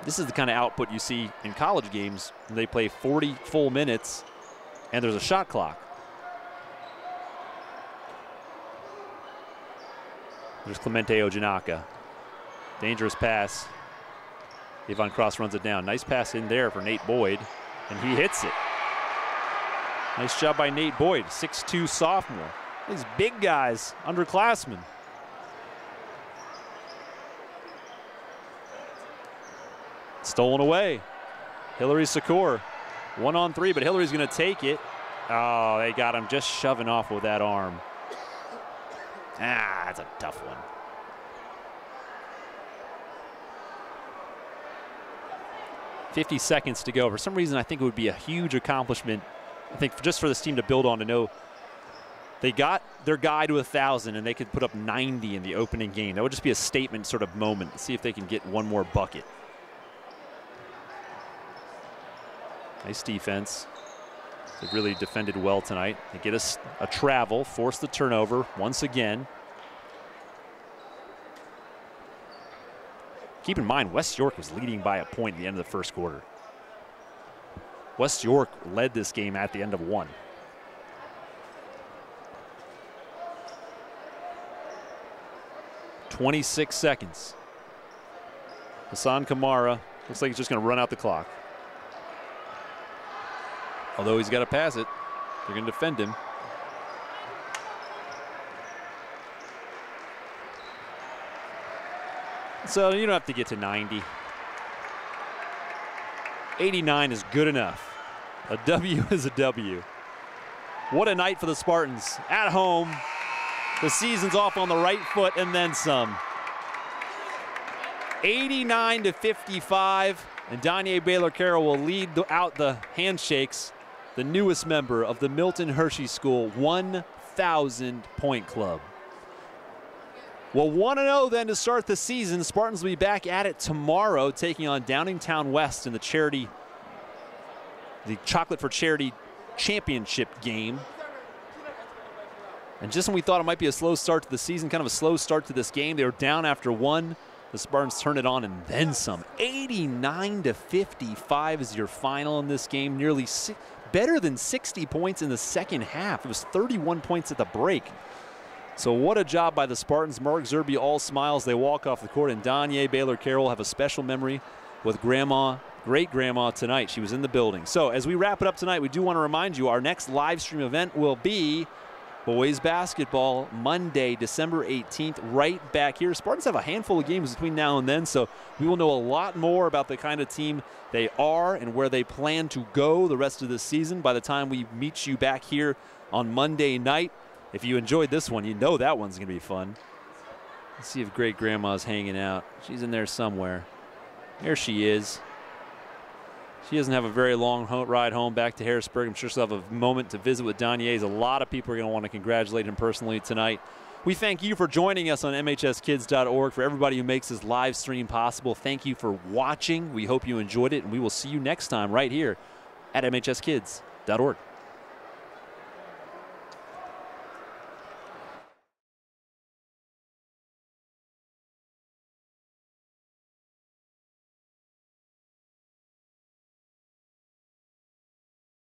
This is the kind of output you see in college games when they play 40 full minutes and there's a shot clock. There's Clemente Ojinaka. Dangerous pass. Avon Cross runs it down. Nice pass in there for Nate Boyd, and he hits it. Nice job by Nate Boyd, 6'2" sophomore. These big guys, underclassmen. Stolen away. Hillary Secor, 1-on-3, but Hillary's going to take it. Oh, they got him just shoving off with that arm. Ah, that's a tough one. .50 seconds to go. For some reason, I think it would be a huge accomplishment. I think just for this team to build on, to know they got their guy to 1,000 and they could put up 90 in the opening game. That would just be a statement sort of moment. See if they can get one more bucket. Nice defense. They've really defended well tonight. They get us a travel, force the turnover once again. Keep in mind, West York was leading by a point at the end of the first quarter. West York led this game at the end of 1. .26 seconds. Hassan Kamara looks like he's just going to run out the clock. Although he's got to pass it. They're going to defend him. So you don't have to get to 90. 89 is good enough. A W is a W. What a night for the Spartans. At home, the season's off on the right foot and then some. 89-55, and Danye Baylor-Carroll will lead out the handshakes, the newest member of the Milton Hershey School 1,000-point club. Well, 1-0 then to start the season. Spartans will be back at it tomorrow, taking on Downingtown West in the Chocolate for Charity championship game. And just when we thought it might be a slow start to the season, kind of a slow start to this game, they were down after 1. The Spartans turn it on and then some. 89-55 is your final in this game. Nearly better than 60 points in the second half. It was 31 points at the break. So what a job by the Spartans. Mark Zerby all smiles. They walk off the court, and Danye Baylor-Carroll have a special memory with Grandma, great-grandma tonight. She was in the building. So as we wrap it up tonight, we do want to remind you our next live stream event will be boys basketball Monday, December 18th, right back here. Spartans have a handful of games between now and then, so we will know a lot more about the kind of team they are and where they plan to go the rest of the season by the time we meet you back here on Monday night. If you enjoyed this one, you know that one's going to be fun. Let's see if great grandma's hanging out. She's in there somewhere. There she is. She doesn't have a very long ride home back to Harrisburg. I'm sure she'll have a moment to visit with Danye. A lot of people are going to want to congratulate him personally tonight. We thank you for joining us on MHSkids.org. For everybody who makes this live stream possible, thank you for watching. We hope you enjoyed it, and we will see you next time right here at MHSkids.org.